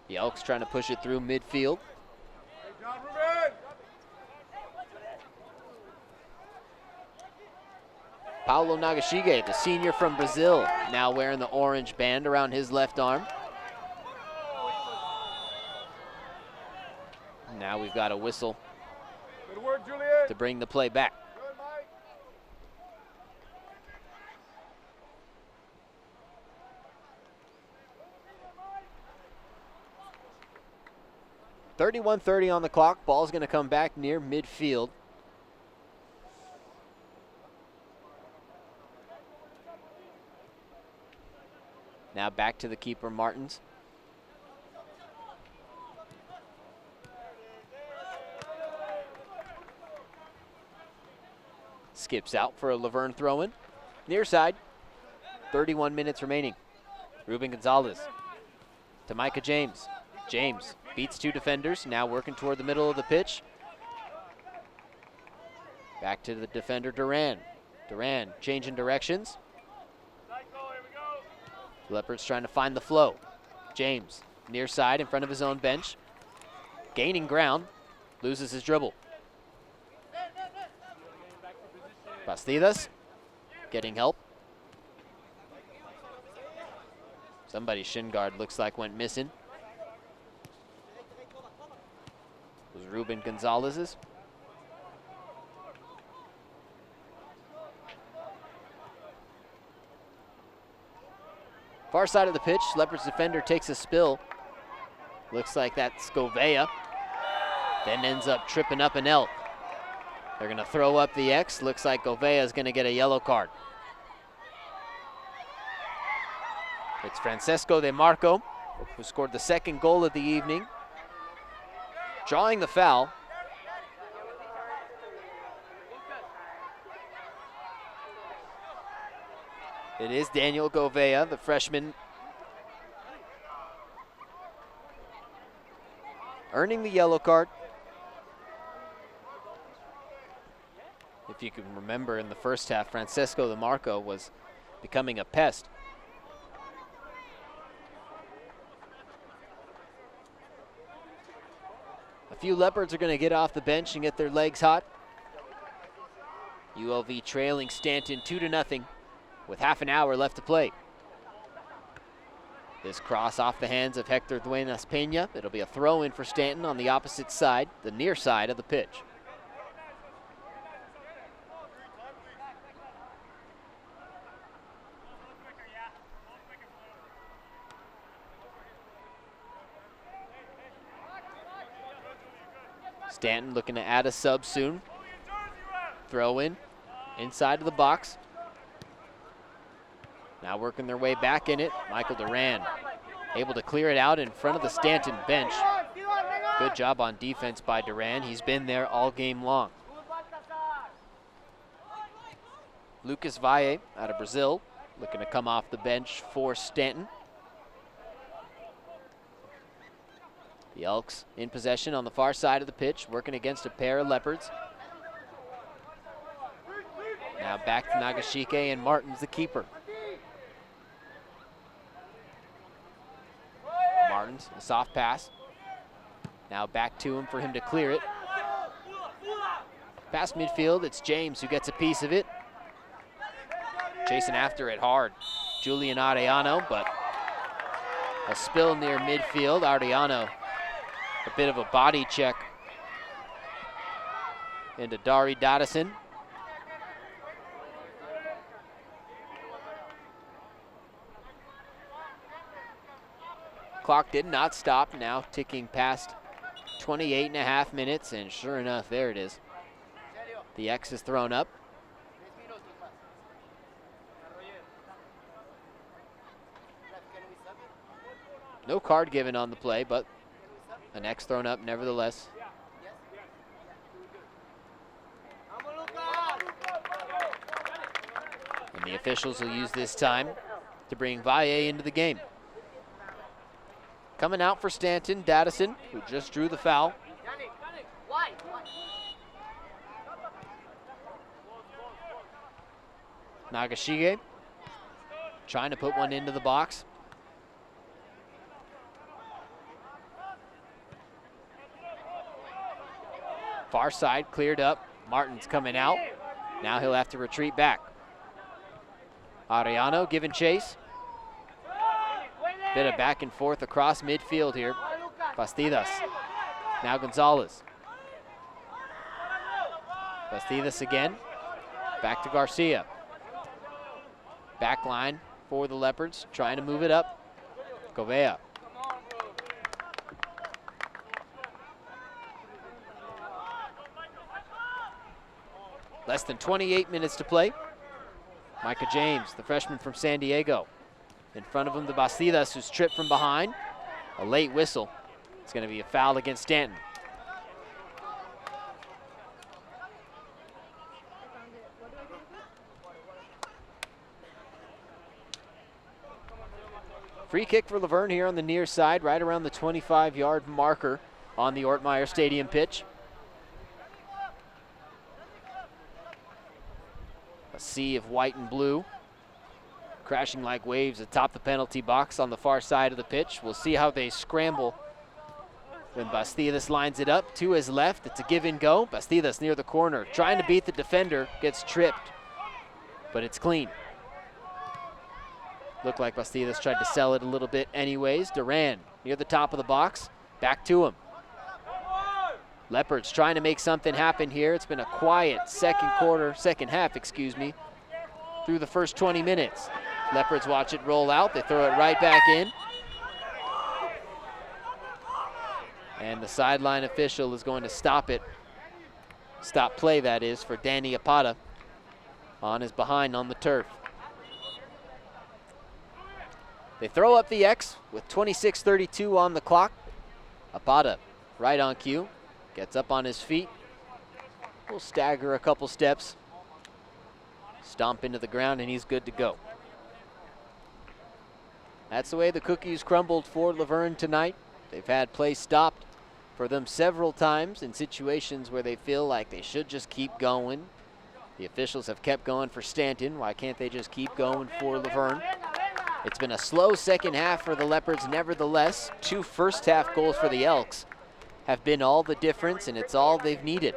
The Elks trying to push it through midfield. Paulo Nagashige, the senior from Brazil, now wearing the orange band around his left arm. Now we've got a whistle to bring the play back. 31:30 on the clock. Ball's going to come back near midfield. Now back to the keeper, Martins. Skips out for a Laverne throw-in. Near side. 31 minutes remaining. Ruben Gonzalez to Micah James. James beats two defenders, now working toward the middle of the pitch. Back to the defender, Duran. Duran changing directions. Leopards trying to find the flow. James, near side in front of his own bench. Gaining ground, loses his dribble. Bastidas getting help. Somebody's shin guard looks like went missing. It was Ruben Gonzalez's. Far side of the pitch, Leopards defender takes a spill. Looks like that's Govea. Then ends up tripping up an Elk. They're gonna throw up the X. Looks like Govea is gonna get a yellow card. It's Francesco De Marco, who scored the second goal of the evening, drawing the foul. It is Daniel Govea, the freshman, earning the yellow card. If you can remember, in the first half, Francesco De Marco was becoming a pest. A few Leopards are going to get off the bench and get their legs hot. ULV trailing Stanton 2-0 with half an hour left to play. This cross off the hands of Hector Duenas Peña. It'll be a throw-in for Stanton on the opposite side, the near side of the pitch. Stanton looking to add a sub soon. Throw in, inside of the box. Now working their way back in it. Michael Duran able to clear it out in front of the Stanton bench. Good job on defense by Duran. He's been there all game long. Lucas Valle out of Brazil looking to come off the bench for Stanton. The Elks in possession on the far side of the pitch, working against a pair of Leopards. Now back to Nagashike and Martins, the keeper. Martins, a soft pass. Now back to him for him to clear it. Past midfield, it's James who gets a piece of it. Chasing after it hard, Julian Arellano, but a spill near midfield. Arellano, a bit of a body check into Dari Dodison. Clock did not stop, now ticking past 28.5 minutes, and sure enough, there it is. The X is thrown up. No card given on the play, but an X thrown up nevertheless. And the officials will use this time to bring Valle into the game. Coming out for Stanton, Dadison, who just drew the foul. Nagashige trying to put one into the box. Far side cleared up. Martin's coming out. Now he'll have to retreat back. Arellano giving chase. Bit of back and forth across midfield here. Bastidas. Now Gonzalez. Bastidas again. Back to Garcia. Back line for the Leopards, trying to move it up. Govea. Less than 28 minutes to play. Micah James, the freshman from San Diego. In front of him, the Bastidas, who's tripped from behind. A late whistle. It's going to be a foul against Stanton. Free kick for Laverne here on the near side, right around the 25-yard marker on the Ortmeyer Stadium pitch. A sea of white and blue, crashing like waves atop the penalty box on the far side of the pitch. We'll see how they scramble when Bastidas lines it up to his left. It's a give and go. Bastidas near the corner, trying to beat the defender, gets tripped, but it's clean. Looked like Bastidas tried to sell it a little bit anyways. Duran near the top of the box, back to him. Leopards trying to make something happen here. It's been a quiet second half, through the first 20 minutes. Leopards watch it roll out. They throw it right back in. And the sideline official is going to stop it. Stop play, that is, for Danny Apata on his behind on the turf. They throw up the X with 26:32 on the clock. Apata right on cue. Gets up on his feet. Will stagger a couple steps. Stomp into the ground, and he's good to go. That's the way the cookies crumbled for Laverne tonight. They've had play stopped for them several times in situations where they feel like they should just keep going. The officials have kept going for Stanton. Why can't they just keep going for Laverne? It's been a slow second half for the Leopards. Nevertheless, 2 first-half goals for the Elks have been all the difference, and it's all they've needed.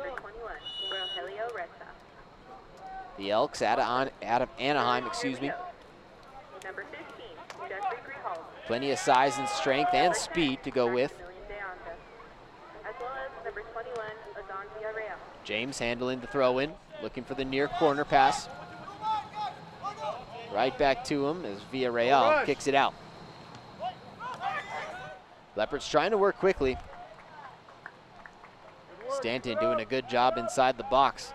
The Elks out of Anaheim, Plenty of size and strength and speed to go with. James handling the throw-in, looking for the near corner pass. Right back to him as Villarreal kicks it out. Leopards trying to work quickly. Stanton doing a good job inside the box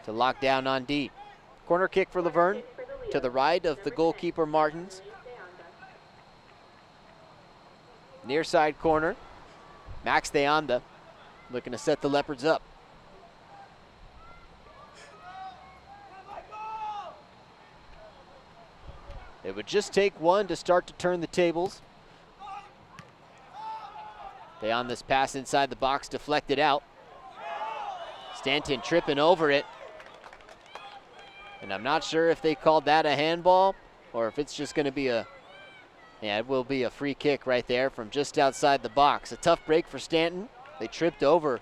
to lock down on D. Corner kick for Laverne to the right of the goalkeeper Martins. Near side corner, Max De Anda looking to set the Leopards up. It would just take one to start to turn the tables. They on this pass inside the box, deflected out. Stanton tripping over it. And I'm not sure if they called that a handball or if it's just going to be it will be a free kick right there from just outside the box. A tough break for Stanton. They tripped over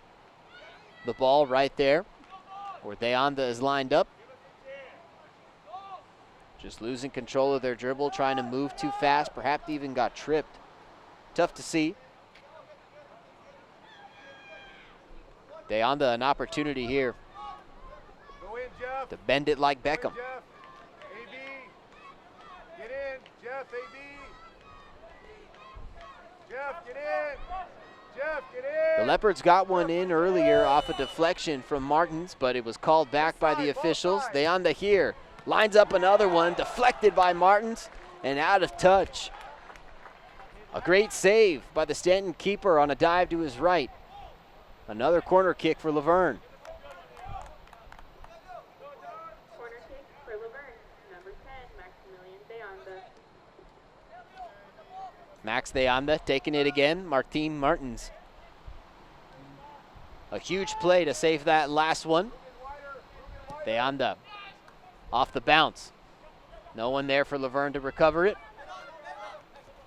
the ball right there where De Anda is lined up. Just losing control of their dribble, trying to move too fast, perhaps even got tripped. Tough to see. De Anda an opportunity here Go in, Jeff. to bend it like Beckham. Jeff. AB. Get in. Jeff, AB. Jeff, get in. Jeff, get in. The Leopards got one in earlier off a deflection from Martins, but it was called back by the officials. De Anda here lines up another one, deflected by Martins and out of touch. A great save by the Stanton keeper on a dive to his right. Another corner kick for Laverne. Corner kick for Laverne, number 10, Maximilian De Anda. Max De Anda taking it again, Martin Martins. A huge play to save that last one. De Anda Off the bounce. No one there for Laverne to recover it.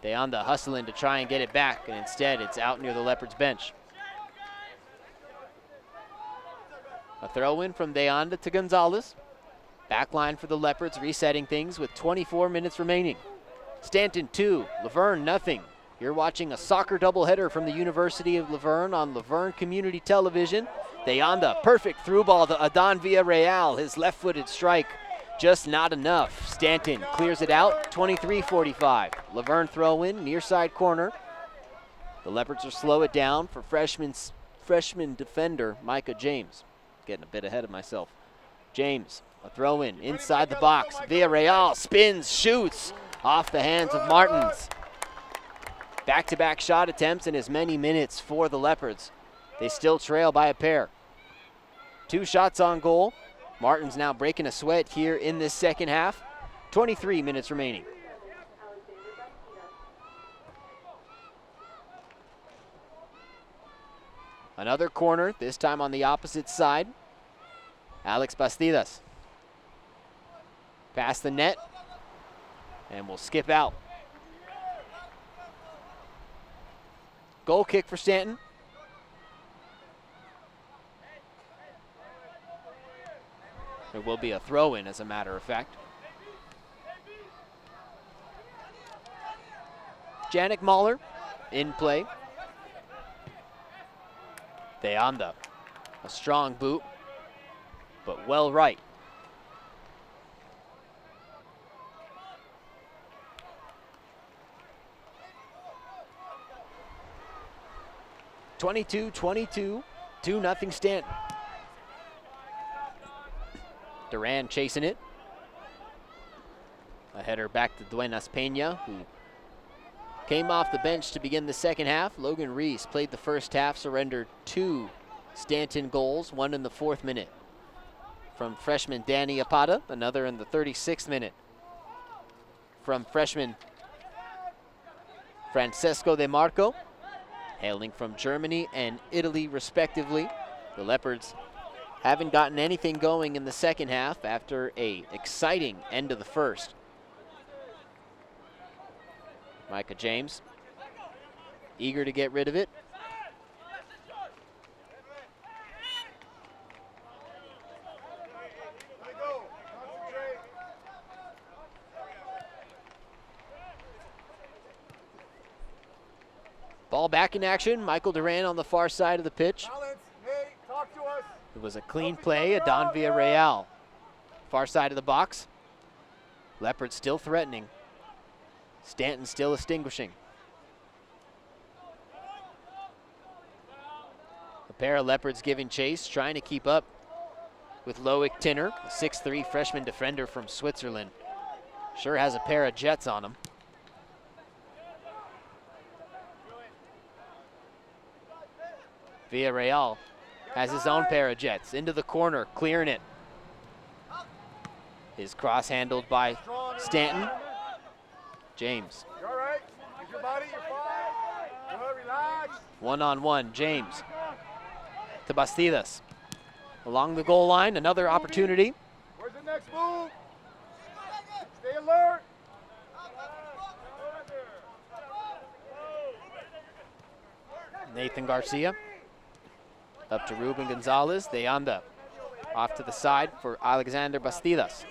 Deonda hustling to try and get it back, and instead it's out near the Leopards bench. A throw in from Deonda to Gonzalez. Backline for the Leopards, resetting things with 24 minutes remaining. Stanton 2, Laverne nothing. You're watching a soccer doubleheader from the University of Laverne on Laverne Community Television. Deonda, perfect through ball to Adan Villarreal, his left-footed strike. Just not enough. Stanton clears it out, 23-45. Laverne throw in, near side corner. The Leopards will slow it down for freshman defender Micah James. Getting a bit ahead of myself. James, a throw in, inside the box. Villarreal spins, shoots, off the hands of Martins. Back-to-back shot attempts in as many minutes for the Leopards. They still trail by a pair. 2 shots on goal. Martin's now breaking a sweat here in this second half. 23 minutes remaining. Another corner, this time on the opposite side. Alex Bastidas. Past the net, and we'll skip out. Goal kick for Stanton. There will be a throw-in, as a matter of fact. Janik Mahler in play. Deonda, a strong boot, but well right. (22-22), 2-0 Stanton. Duran chasing it. A header back to Duenas Peña, who came off the bench to begin the second half. Logan Reese played the first half, surrendered 2 Stanton goals, 1 in the 4th minute. From freshman Danny Apata, another in the 36th minute. From freshman Francesco De Marco, hailing from Germany and Italy respectively. The Leopards haven't gotten anything going in the second half after a exciting end of the first. Micah James, eager to get rid of it. Ball back in action. Michael Duran on the far side of the pitch. It was a clean play. Adan Villarreal, far side of the box. Leopards still threatening. Stanton still extinguishing. A pair of Leopards giving chase, trying to keep up with Loic Tinner, a 6'3" freshman defender from Switzerland. Sure has a pair of jets on him. Villarreal has his own pair of jets. Into the corner, clearing it. His cross handled by Stanton. James. You all right? Use your body, you're fine. Good, relax. 1-on-1, James to Bastidas. Along the goal line, another opportunity. Where's the next move? Stay alert. Nathan Garcia up to Ruben Gonzalez. Deonda off to the side for Alexander Bastidas.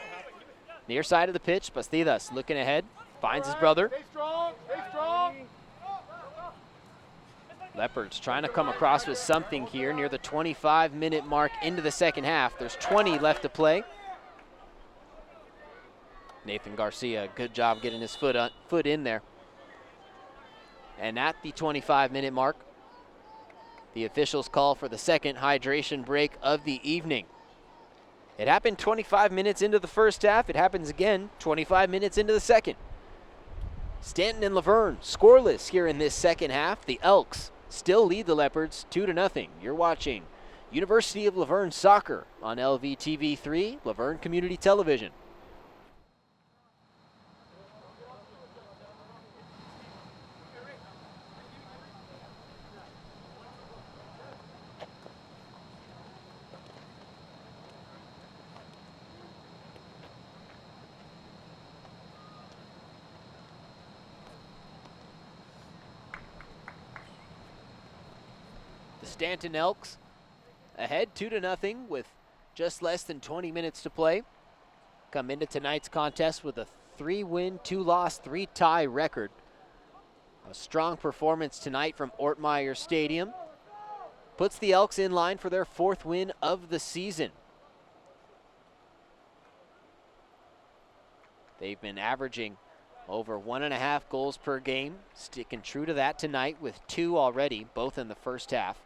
Near side of the pitch, Bastidas looking ahead, finds his brother. Stay strong, stay strong. Leopards trying to come across with something here near the 25-minute mark into the second half. There's 20 left to play. Nathan Garcia, good job getting his foot in there. And at the 25-minute mark, the officials call for the second hydration break of the evening. It happened 25 minutes into the first half. It happens again 25 minutes into the second. Stanton and Laverne scoreless here in this second half. The Elks still lead the Leopards 2-0. You're watching University of Laverne Soccer on LVTV3, Laverne Community Television. The Stanton Elks ahead 2-0 with just less than 20 minutes to play. Come into tonight's contest with a 3-win, 2-loss, 3-tie record. A strong performance tonight from Ortmeyer Stadium puts the Elks in line for their 4th win of the season. They've been averaging over 1.5 goals per game, sticking true to that tonight with 2 already, both in the first half.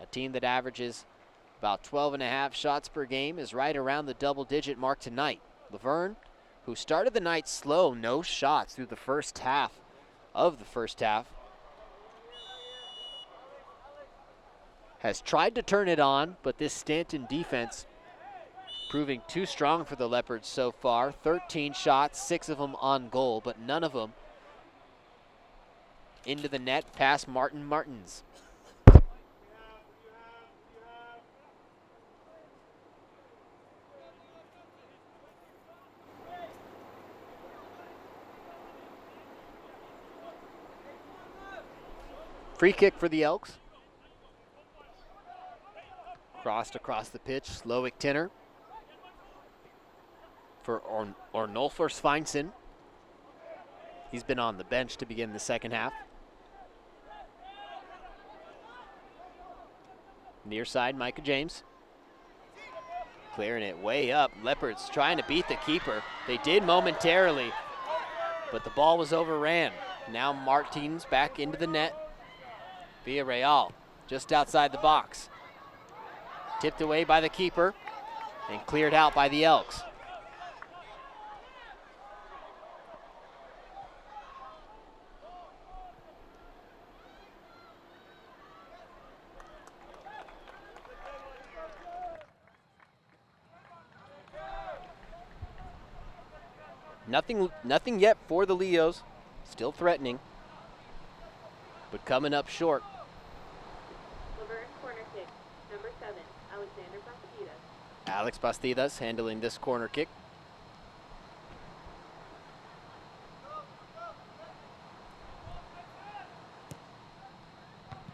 A team that averages about 12.5 shots per game is right around the double-digit mark tonight. Laverne, who started the night slow, no shots through the first half of the first half, has tried to turn it on, but this Stanton defense proving too strong for the Leopards so far. 13 shots, 6 of them on goal, but none of them into the net past Martin Martins. Free kick for the Elks. Crossed across the pitch, Slowick Tinner for Ornolfur Sveinson. He's been on the bench to begin the second half. Near side, Micah James. Clearing it way up. Leopards trying to beat the keeper. They did momentarily, but the ball was overran. Now Martins back into the net. Villarreal just outside the box. Tipped away by the keeper and cleared out by the Elks. Nothing yet for the Leos. Still threatening, but coming up short. Laverne corner kick, number 7, Alexander Bastidas. Alex Bastidas handling this corner kick.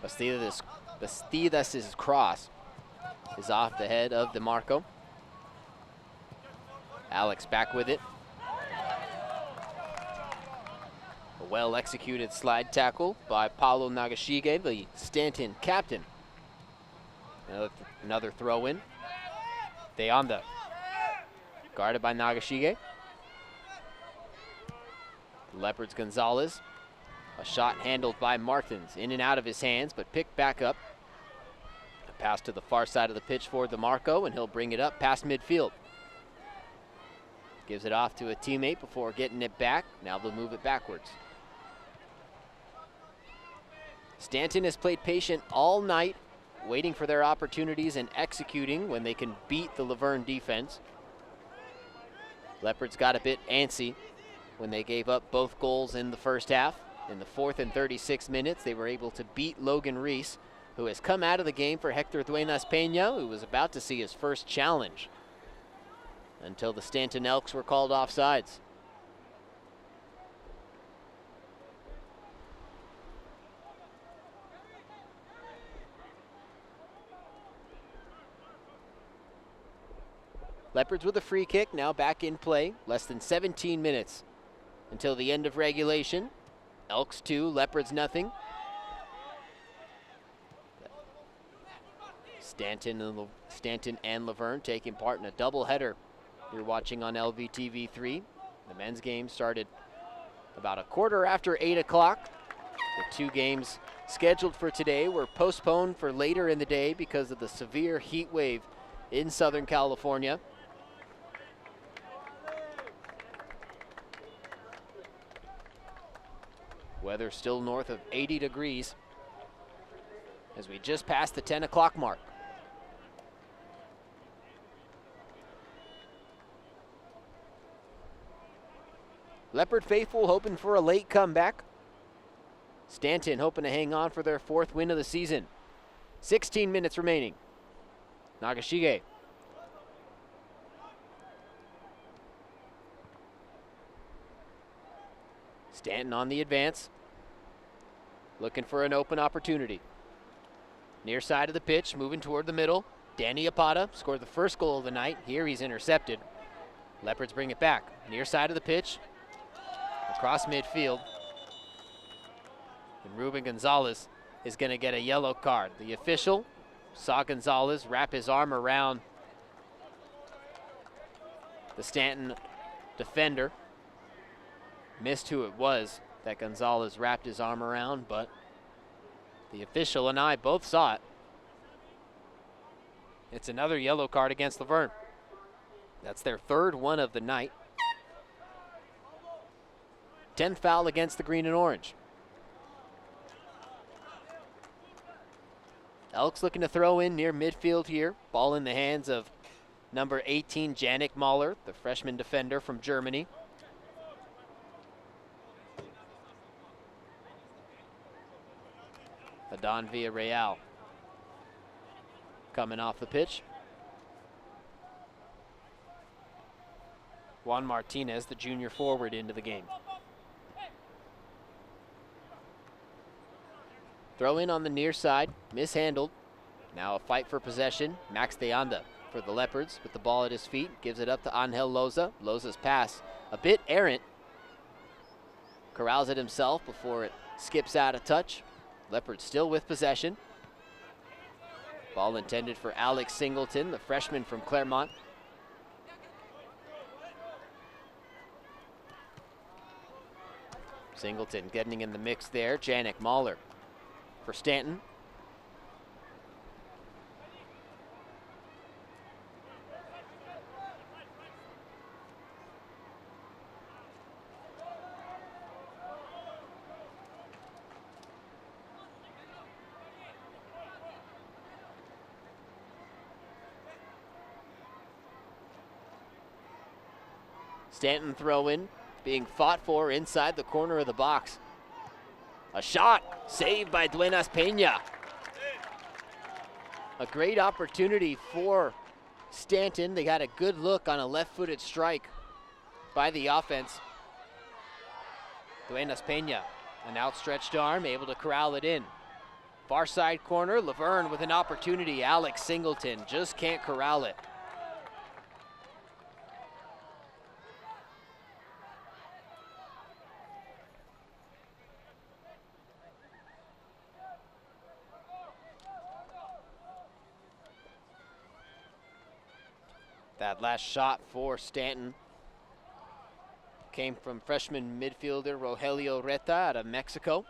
Bastidas' cross is off the head of DeMarco. Alex back with it. A well-executed slide tackle by Paulo Nagashige, the Stanton captain. Another throw-in. They on the guarded by Nagashige. Leopards Gonzalez. A shot handled by Martins. In and out of his hands, but picked back up. A pass to the far side of the pitch for DeMarco, and he'll bring it up past midfield. Gives it off to a teammate before getting it back. Now they'll move it backwards. Stanton has played patient all night, waiting for their opportunities and executing when they can beat the Laverne defense. Leopards got a bit antsy when they gave up both goals in the first half. In the 4th and 36 minutes, they were able to beat Logan Reese, who has come out of the game for Hector Duenas Peña, who was about to see his first challenge until the Stanton Elks were called offsides. Leopards with a free kick, now back in play. Less than 17 minutes until the end of regulation. Elks 2, Leopards nothing. Stanton and Laverne taking part in a doubleheader. You're watching on LVTV3. The men's game started about a quarter after 8 o'clock. The 2 games scheduled for today were postponed for later in the day because of the severe heat wave in Southern California. Weather still north of 80 degrees as we just passed the 10 o'clock mark. Leopard faithful hoping for a late comeback. Stanton hoping to hang on for their 4th win of the season. 16 minutes remaining. Nagashige. Stanton on the advance. Looking for an open opportunity. Near side of the pitch, moving toward the middle. Danny Apata scored the first goal of the night. Here he's intercepted. Leopards bring it back. Near side of the pitch, across midfield. And Ruben Gonzalez is going to get a yellow card. The official saw Gonzalez wrap his arm around the Stanton defender. Missed who it was that Gonzalez wrapped his arm around, but the official and I both saw it. It's another yellow card against Laverne. That's their third one of the night. 10th foul against the green and orange. Elks looking to throw in near midfield here. Ball in the hands of number 18, Janik Mahler, the freshman defender from Germany. Adon Villarreal coming off the pitch. Juan Martinez, the junior forward, into the game. Throw in on the near side, mishandled. Now a fight for possession. Max De Anda for the Leopards with the ball at his feet. Gives it up to Angel Loza. Loza's pass a bit errant. Corrals it himself before it skips out of touch. Leopards still with possession. Ball intended for Alex Singleton, the freshman from Claremont. Singleton getting in the mix there. Janik Mahler for Stanton. Stanton throw in, being fought for inside the corner of the box. A shot saved by Duenas Peña. A great opportunity for Stanton. They got a good look on a left-footed strike by the offense. Duenas Peña, an outstretched arm, able to corral it in. Far side corner, Laverne with an opportunity. Alex Singleton just can't corral it. That last shot for Stanton came from freshman midfielder Rogelio Reta out of Mexico.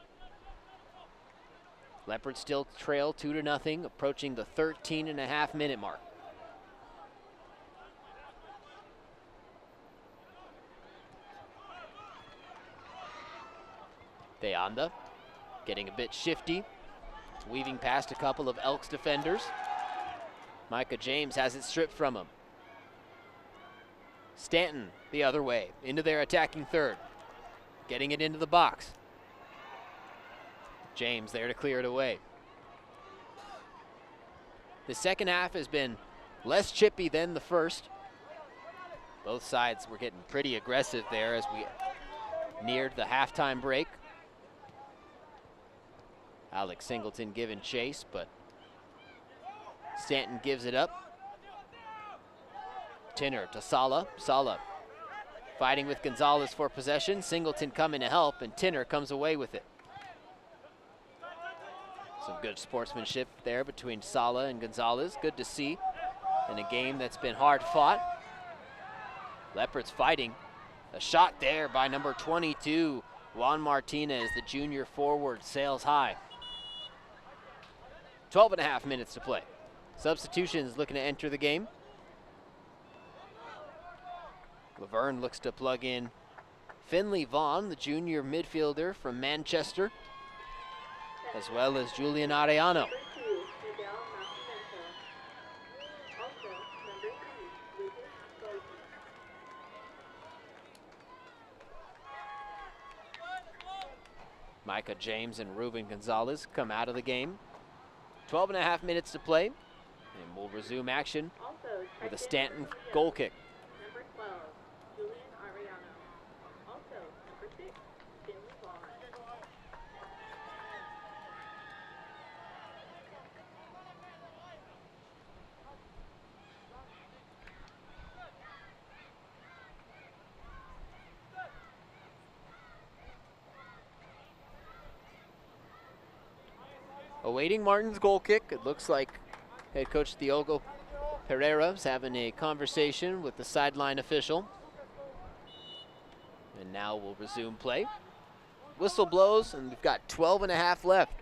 Leopards still trail 2-0, approaching the 13.5-minute mark. De Anda getting a bit shifty, weaving past a couple of Elks defenders. Micah James has it stripped from him. Stanton the other way, into their attacking third. Getting it into the box. James there to clear it away. The second half has been less chippy than the first. Both sides were getting pretty aggressive there as we neared the halftime break. Alex Singleton giving chase, but Stanton gives it up. Tinner to Sala. Sala fighting with Gonzalez for possession. Singleton coming to help, and Tinner comes away with it. Some good sportsmanship there between Sala and Gonzalez. Good to see in a game that's been hard fought. Leopards fighting. A shot there by number 22, Juan Martinez, the junior forward, sails high. 12.5 minutes to play. Substitutions looking to enter the game. Laverne looks to plug in Finley Vaughn, the junior midfielder from Manchester, as well as Julian Arellano. Number 2, Miguel Nascimento. Also, number 3, Lucas Goldman. Micah James and Ruben Gonzalez come out of the game. 12.5 minutes to play, and we'll resume action Also, with a checked in Stanton number 3, goal kick. Number 12, Julian Arellano. Also, number 6, Finley Vaughn. Awaiting Martin's goal kick. It looks like head coach Diogo Pereira is having a conversation with the sideline official. And now we'll resume play. Whistle blows, and we've got 12 and a half left.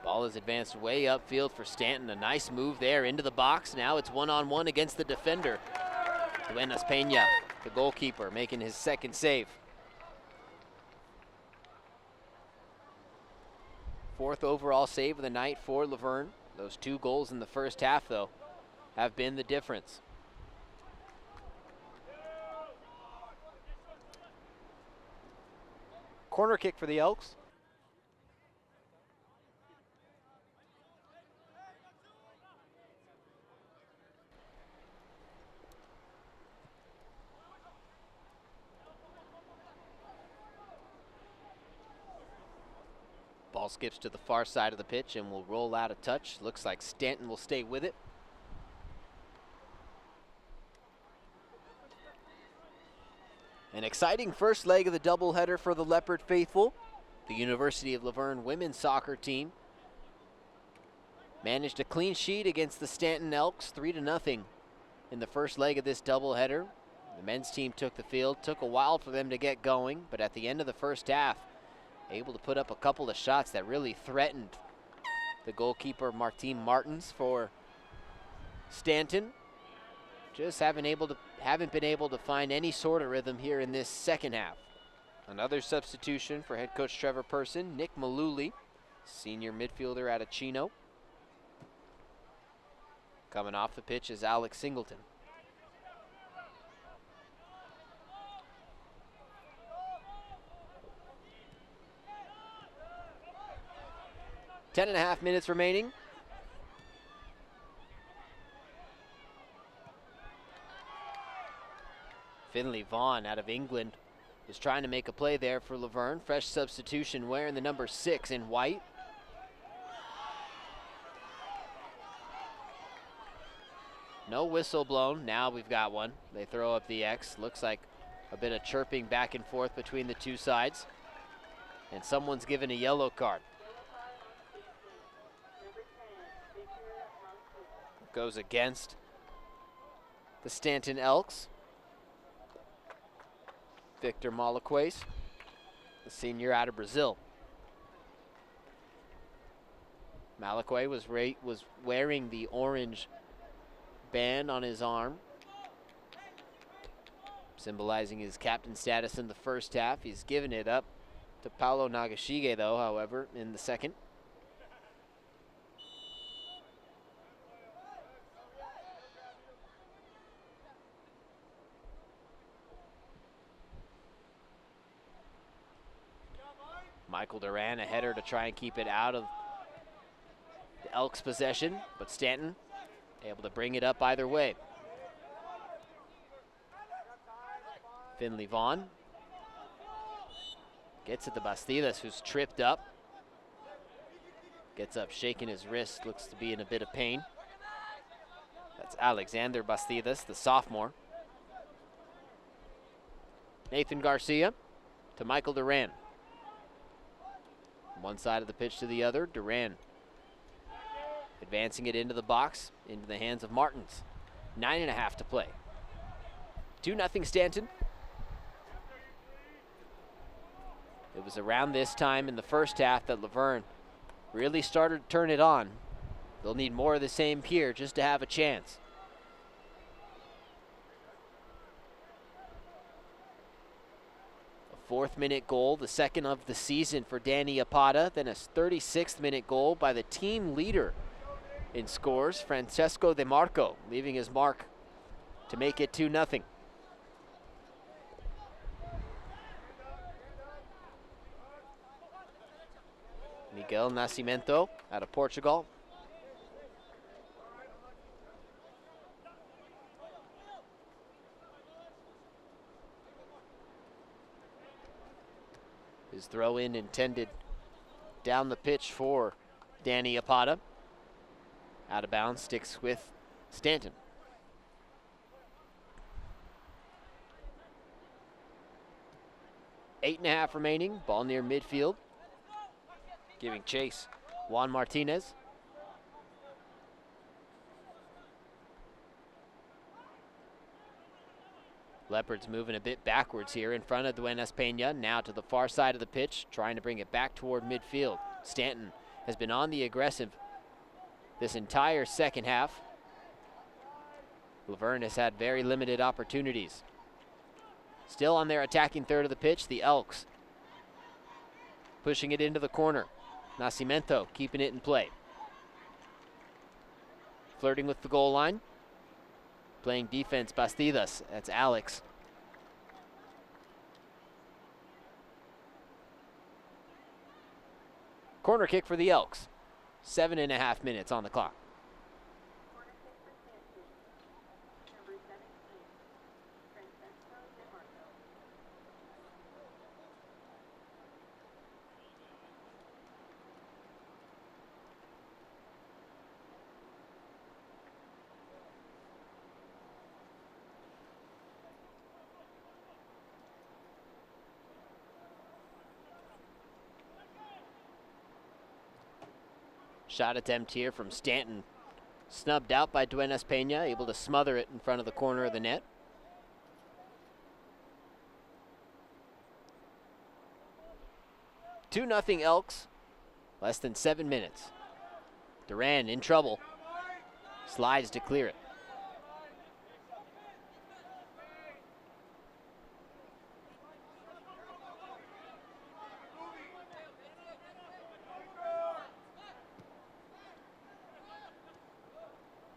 Ball is advanced way upfield for Stanton. A nice move there into the box. Now it's one-on-one against the defender. Duenas Peña, the goalkeeper, making his second save. Fourth overall save of the night for Laverne. Those 2 goals in the first half, though, have been the difference. Corner kick for the Elks. Ball skips to the far side of the pitch and will roll out of touch. Looks like Stanton will stay with it. An exciting first leg of the doubleheader for the Leopard faithful. The University of Laverne women's soccer team managed a clean sheet against the Stanton Elks, 3-0 in the first leg of this doubleheader. The men's team took the field. Took a while for them to get going, but at the end of the first half, able to put up a couple of shots that really threatened the goalkeeper Martine Martins for Stanton. Just haven't been able to find any sort of rhythm here in this second half. Another substitution for head coach Trevor Person. Nick Maluli, senior midfielder out of Chino. Coming off the pitch is Alex Singleton. Ten and a half minutes remaining. Finley Vaughn out of England is trying to make a play there for Laverne. Fresh substitution wearing the number 6 in white. No whistle blown. Now we've got one. They throw up the X. Looks like a bit of chirping back and forth between the two sides. And someone's given a yellow card. Goes against the Stanton Elks. Victor Malaquez, the senior out of Brazil. Malaquez was wearing the orange band on his arm, symbolizing his captain status in the first half. He's given it up to Paulo Nagashige, though, however, in the second. Michael Duran, a header to try and keep it out of the Elks' possession, but Stanton able to bring it up either way. Finley Vaughn gets it to Bastidas, who's tripped up. Gets up, shaking his wrist, looks to be in a bit of pain. That's Alexander Bastidas, the sophomore. Nathan Garcia to Michael Duran. One side of the pitch to the other. Duran advancing it into the box, into the hands of Martins. 9.5 to play. 2-0 Stanton. It was around this time in the first half that Laverne really started to turn it on. They'll need more of the same here just to have a chance. Fourth-minute goal, the second of the season for Danny Apata, then a 36th-minute goal by the team leader in scores, Francesco De Marco, leaving his mark to make it 2-0. Miguel Nascimento out of Portugal. His throw-in intended down the pitch for Danny Apata. Out of bounds, sticks with Stanton. 8.5 remaining. Ball near midfield. Giving chase. Juan Martinez. Leopards moving a bit backwards here in front of Duenas Peña. Now to the far side of the pitch, trying to bring it back toward midfield. Stanton has been on the aggressive this entire second half. Laverne has had very limited opportunities. Still on their attacking third of the pitch, the Elks pushing it into the corner. Nascimento keeping it in play. Flirting with the goal line. Playing defense, Bastidas. That's Alex. Corner kick for the Elks. 7.5 minutes on the clock. Corner kick for Stanton. Number 17, Francesco DeMarco. Shot attempt here from Stanton. Snubbed out by Duenas Peña, able to smother it in front of the corner of the net. Two 0 Elks. Less than 7 minutes. Duran in trouble. Slides to clear it.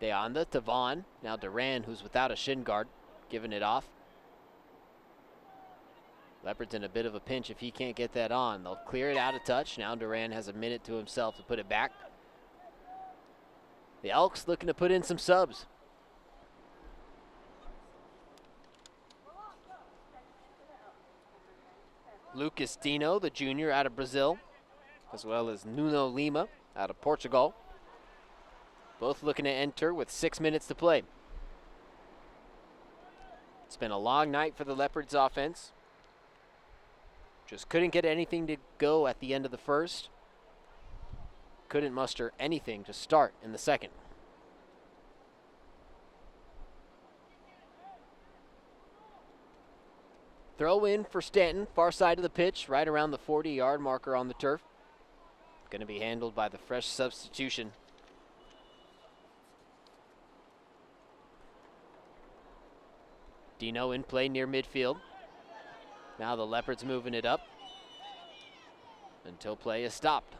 De Anda to Vaughn. Now Duran, who's without a shin guard, giving it off. Leopard's in a bit of a pinch if he can't get that on. They'll clear it out of touch. Now Duran has a minute to himself to put it back. The Elks looking to put in some subs. Lucas Dino, the junior out of Brazil, as well as Nuno Lima out of Portugal. Both looking to enter with 6 minutes to play. It's been a long night for the Leopards offense. Just couldn't get anything to go at the end of the first. Couldn't muster anything to start in the second. Throw in for Stanton, far side of the pitch, right around the 40-yard marker on the turf. Going to be handled by the fresh substitution. Dino in play near midfield. Now the Leopards moving it up until play is stopped.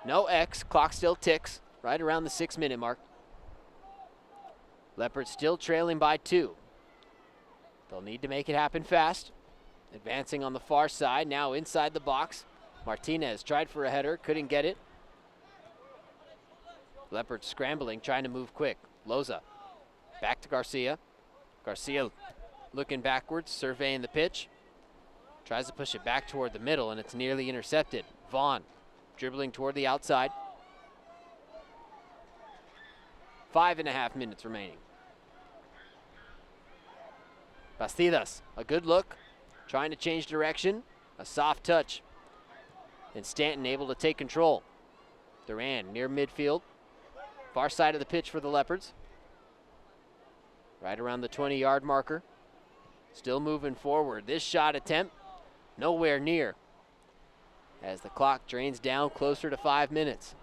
No X, clock still ticks, right around the 6-minute mark. Leopards still trailing by 2. They'll need to make it happen fast. Advancing on the far side, now inside the box. Martinez tried for a header, couldn't get it. Leopards scrambling, trying to move quick. Loza, back to Garcia. Garcia looking backwards, surveying the pitch. Tries to push it back toward the middle, and it's nearly intercepted. Vaughn dribbling toward the outside. 5.5 minutes remaining. Bastidas, a good look, trying to change direction. A soft touch. And Stanton able to take control. Duran near midfield. Far side of the pitch for the Leopards. Right around the 20-yard marker. Still moving forward. This shot attempt, nowhere near. As the clock drains down closer to 5 minutes.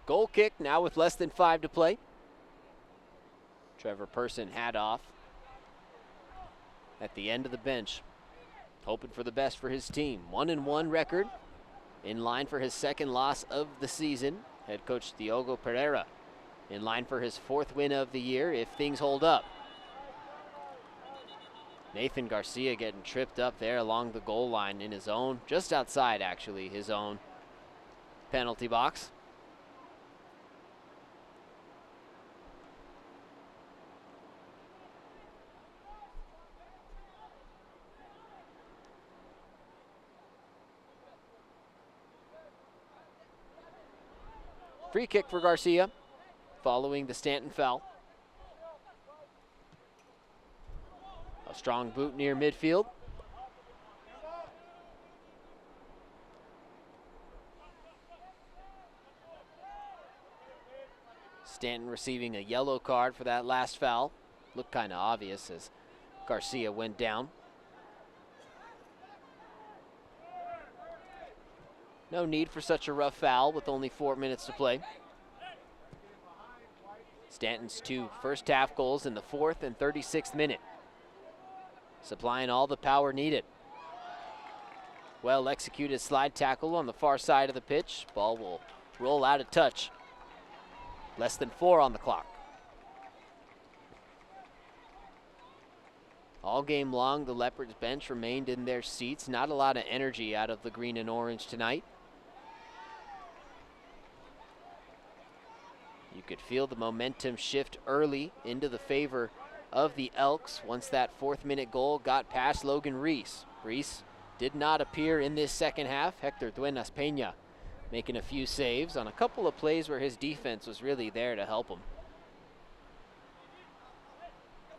Goal kick now with less than 5 to play. Trevor Person hat off at the end of the bench, hoping for the best for his team. 1-1 record, in line for his second loss of the season. Head coach Diogo Pereira in line for his 4th win of the year if things hold up. Nathan Garcia getting tripped up there along the goal line in his own, just outside actually, his own penalty box. Free kick for Garcia following the Stanton foul. A strong boot near midfield. Stanton receiving a yellow card for that last foul. Looked kind of obvious as Garcia went down. No need for such a rough foul with only 4 minutes to play. Stanton's 2 first half goals in the 4th and 36th minute, supplying all the power needed. Well executed slide tackle on the far side of the pitch. Ball will roll out of touch. Less than 4 on the clock. All game long, the Leopards bench remained in their seats. Not a lot of energy out of the green and orange tonight. You could feel the momentum shift early into the favor of the Elks once that 4th minute goal got past Logan Reese. Reese did not appear in this second half. Hector Duenas Peña making a few saves on a couple of plays where his defense was really there to help him.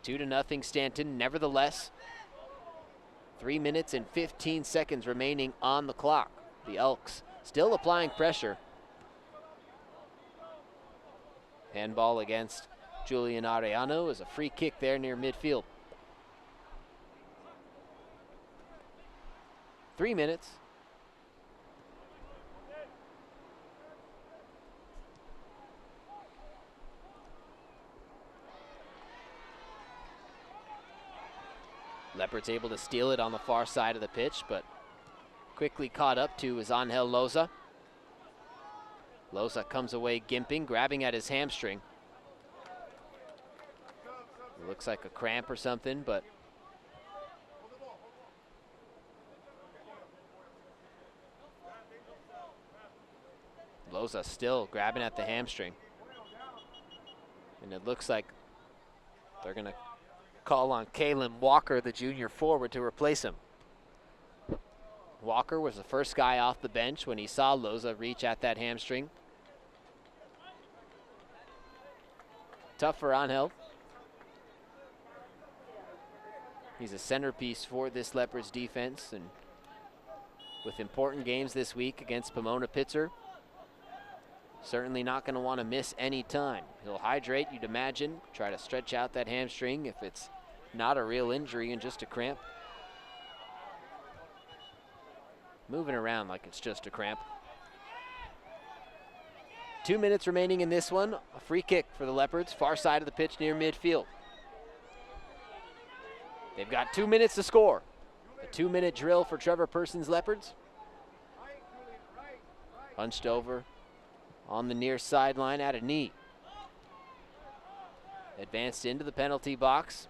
2-0 Stanton, nevertheless. 3 minutes and 15 seconds remaining on the clock. The Elks still applying pressure. Handball against Julian Arellano is a free kick there near midfield. 3 minutes. Leopards able to steal it on the far side of the pitch, but quickly caught up to is Angel Loza. Loza comes away gimping, grabbing at his hamstring. It looks like a cramp or something, but Loza still grabbing at the hamstring. And it looks like they're going to call on Kalen Walker, the junior forward, to replace him. Walker was the first guy off the bench when he saw Loza reach at that hamstring. Tough for Angel. He's a centerpiece for this Leopards defense, and with important games this week against Pomona Pitzer, certainly not going to want to miss any time. He'll hydrate, you'd imagine, try to stretch out that hamstring if it's not a real injury and just a cramp. Moving around like it's just a cramp. 2 minutes remaining in this one. A free kick for the Leopards, far side of the pitch near midfield. They've got 2 minutes to score. A 2-minute drill for Trevor Person's Leopards. Hunched over on the near sideline at a knee. Advanced into the penalty box.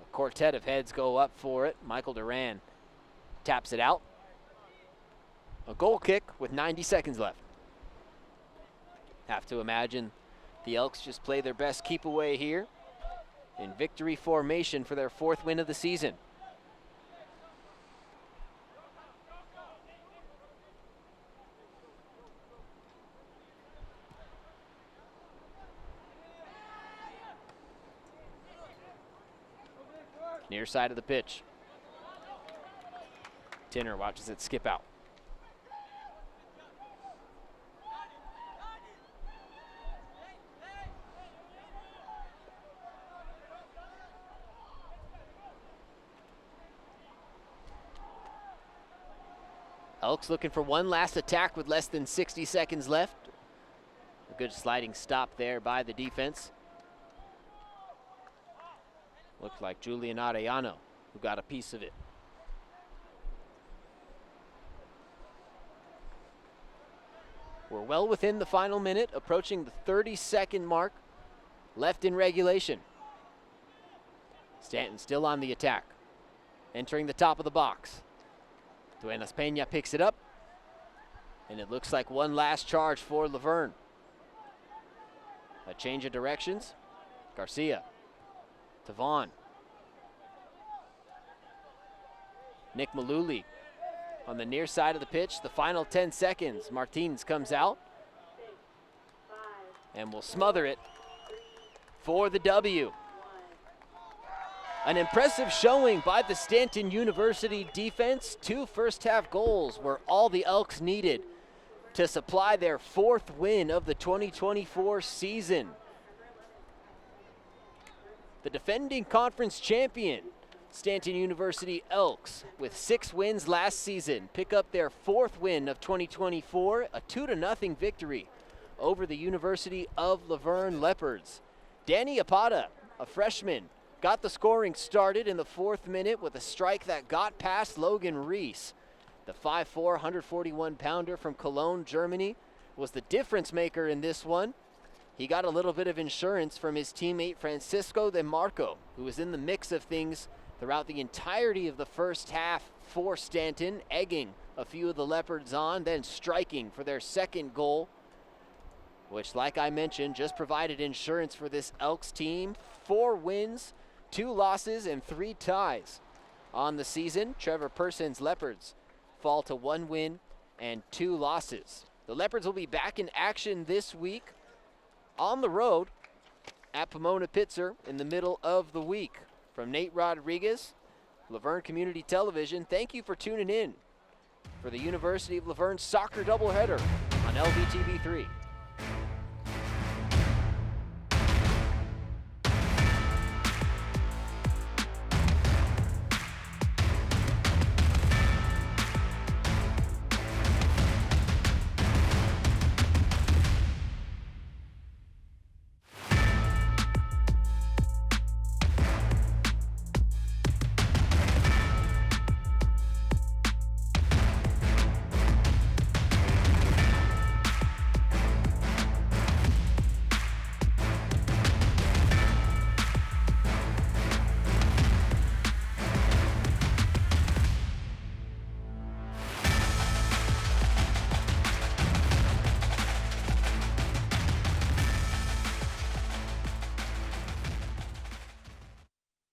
A quartet of heads go up for it. Michael Duran taps it out. A goal kick with 90 seconds left. Have to imagine the Elks just play their best keep away here in victory formation for their 4th win of the season. Near side of the pitch. Tinner watches it skip out. Elks looking for one last attack with less than 60 seconds left. A good sliding stop there by the defense. Looked like Julian Arellano who got a piece of it. We're well within the final minute, approaching the 30-second mark left in regulation. Stanton still on the attack, entering the top of the box. Duenas Peña picks it up, and it looks like one last charge for Laverne. A change of directions. Garcia to Vaughn. Nick Maluli on the near side of the pitch. The final 10 seconds. Martins comes out. and will smother it for the W. An impressive showing by the Stanton University defense. 2 first-half goals were all the Elks needed to supply their 4th win of the 2024 season. The defending conference champion, Stanton University Elks, with 6 wins last season, pick up their 4th win of 2024, a 2-0 victory over the University of Laverne Leopards. Danny Apata, a freshman, got the scoring started in the 4th minute with a strike that got past Logan Reese. The 5'4", 141-pounder from Cologne, Germany, was the difference maker in this one. He got a little bit of insurance from his teammate Francisco De Marco, who was in the mix of things throughout the entirety of the first half for Stanton, egging a few of the Leopards on, then striking for their 2nd goal, which, like I mentioned, just provided insurance for this Elks team. 4 wins, 2 losses, and 3 ties on the season. Trevor Person's Leopards fall to 1 win and 2 losses. The Leopards will be back in action this week on the road at Pomona Pitzer in the middle of the week. From Nate Rodriguez, Laverne Community Television, thank you for tuning in for the University of Laverne soccer doubleheader on LVTV3.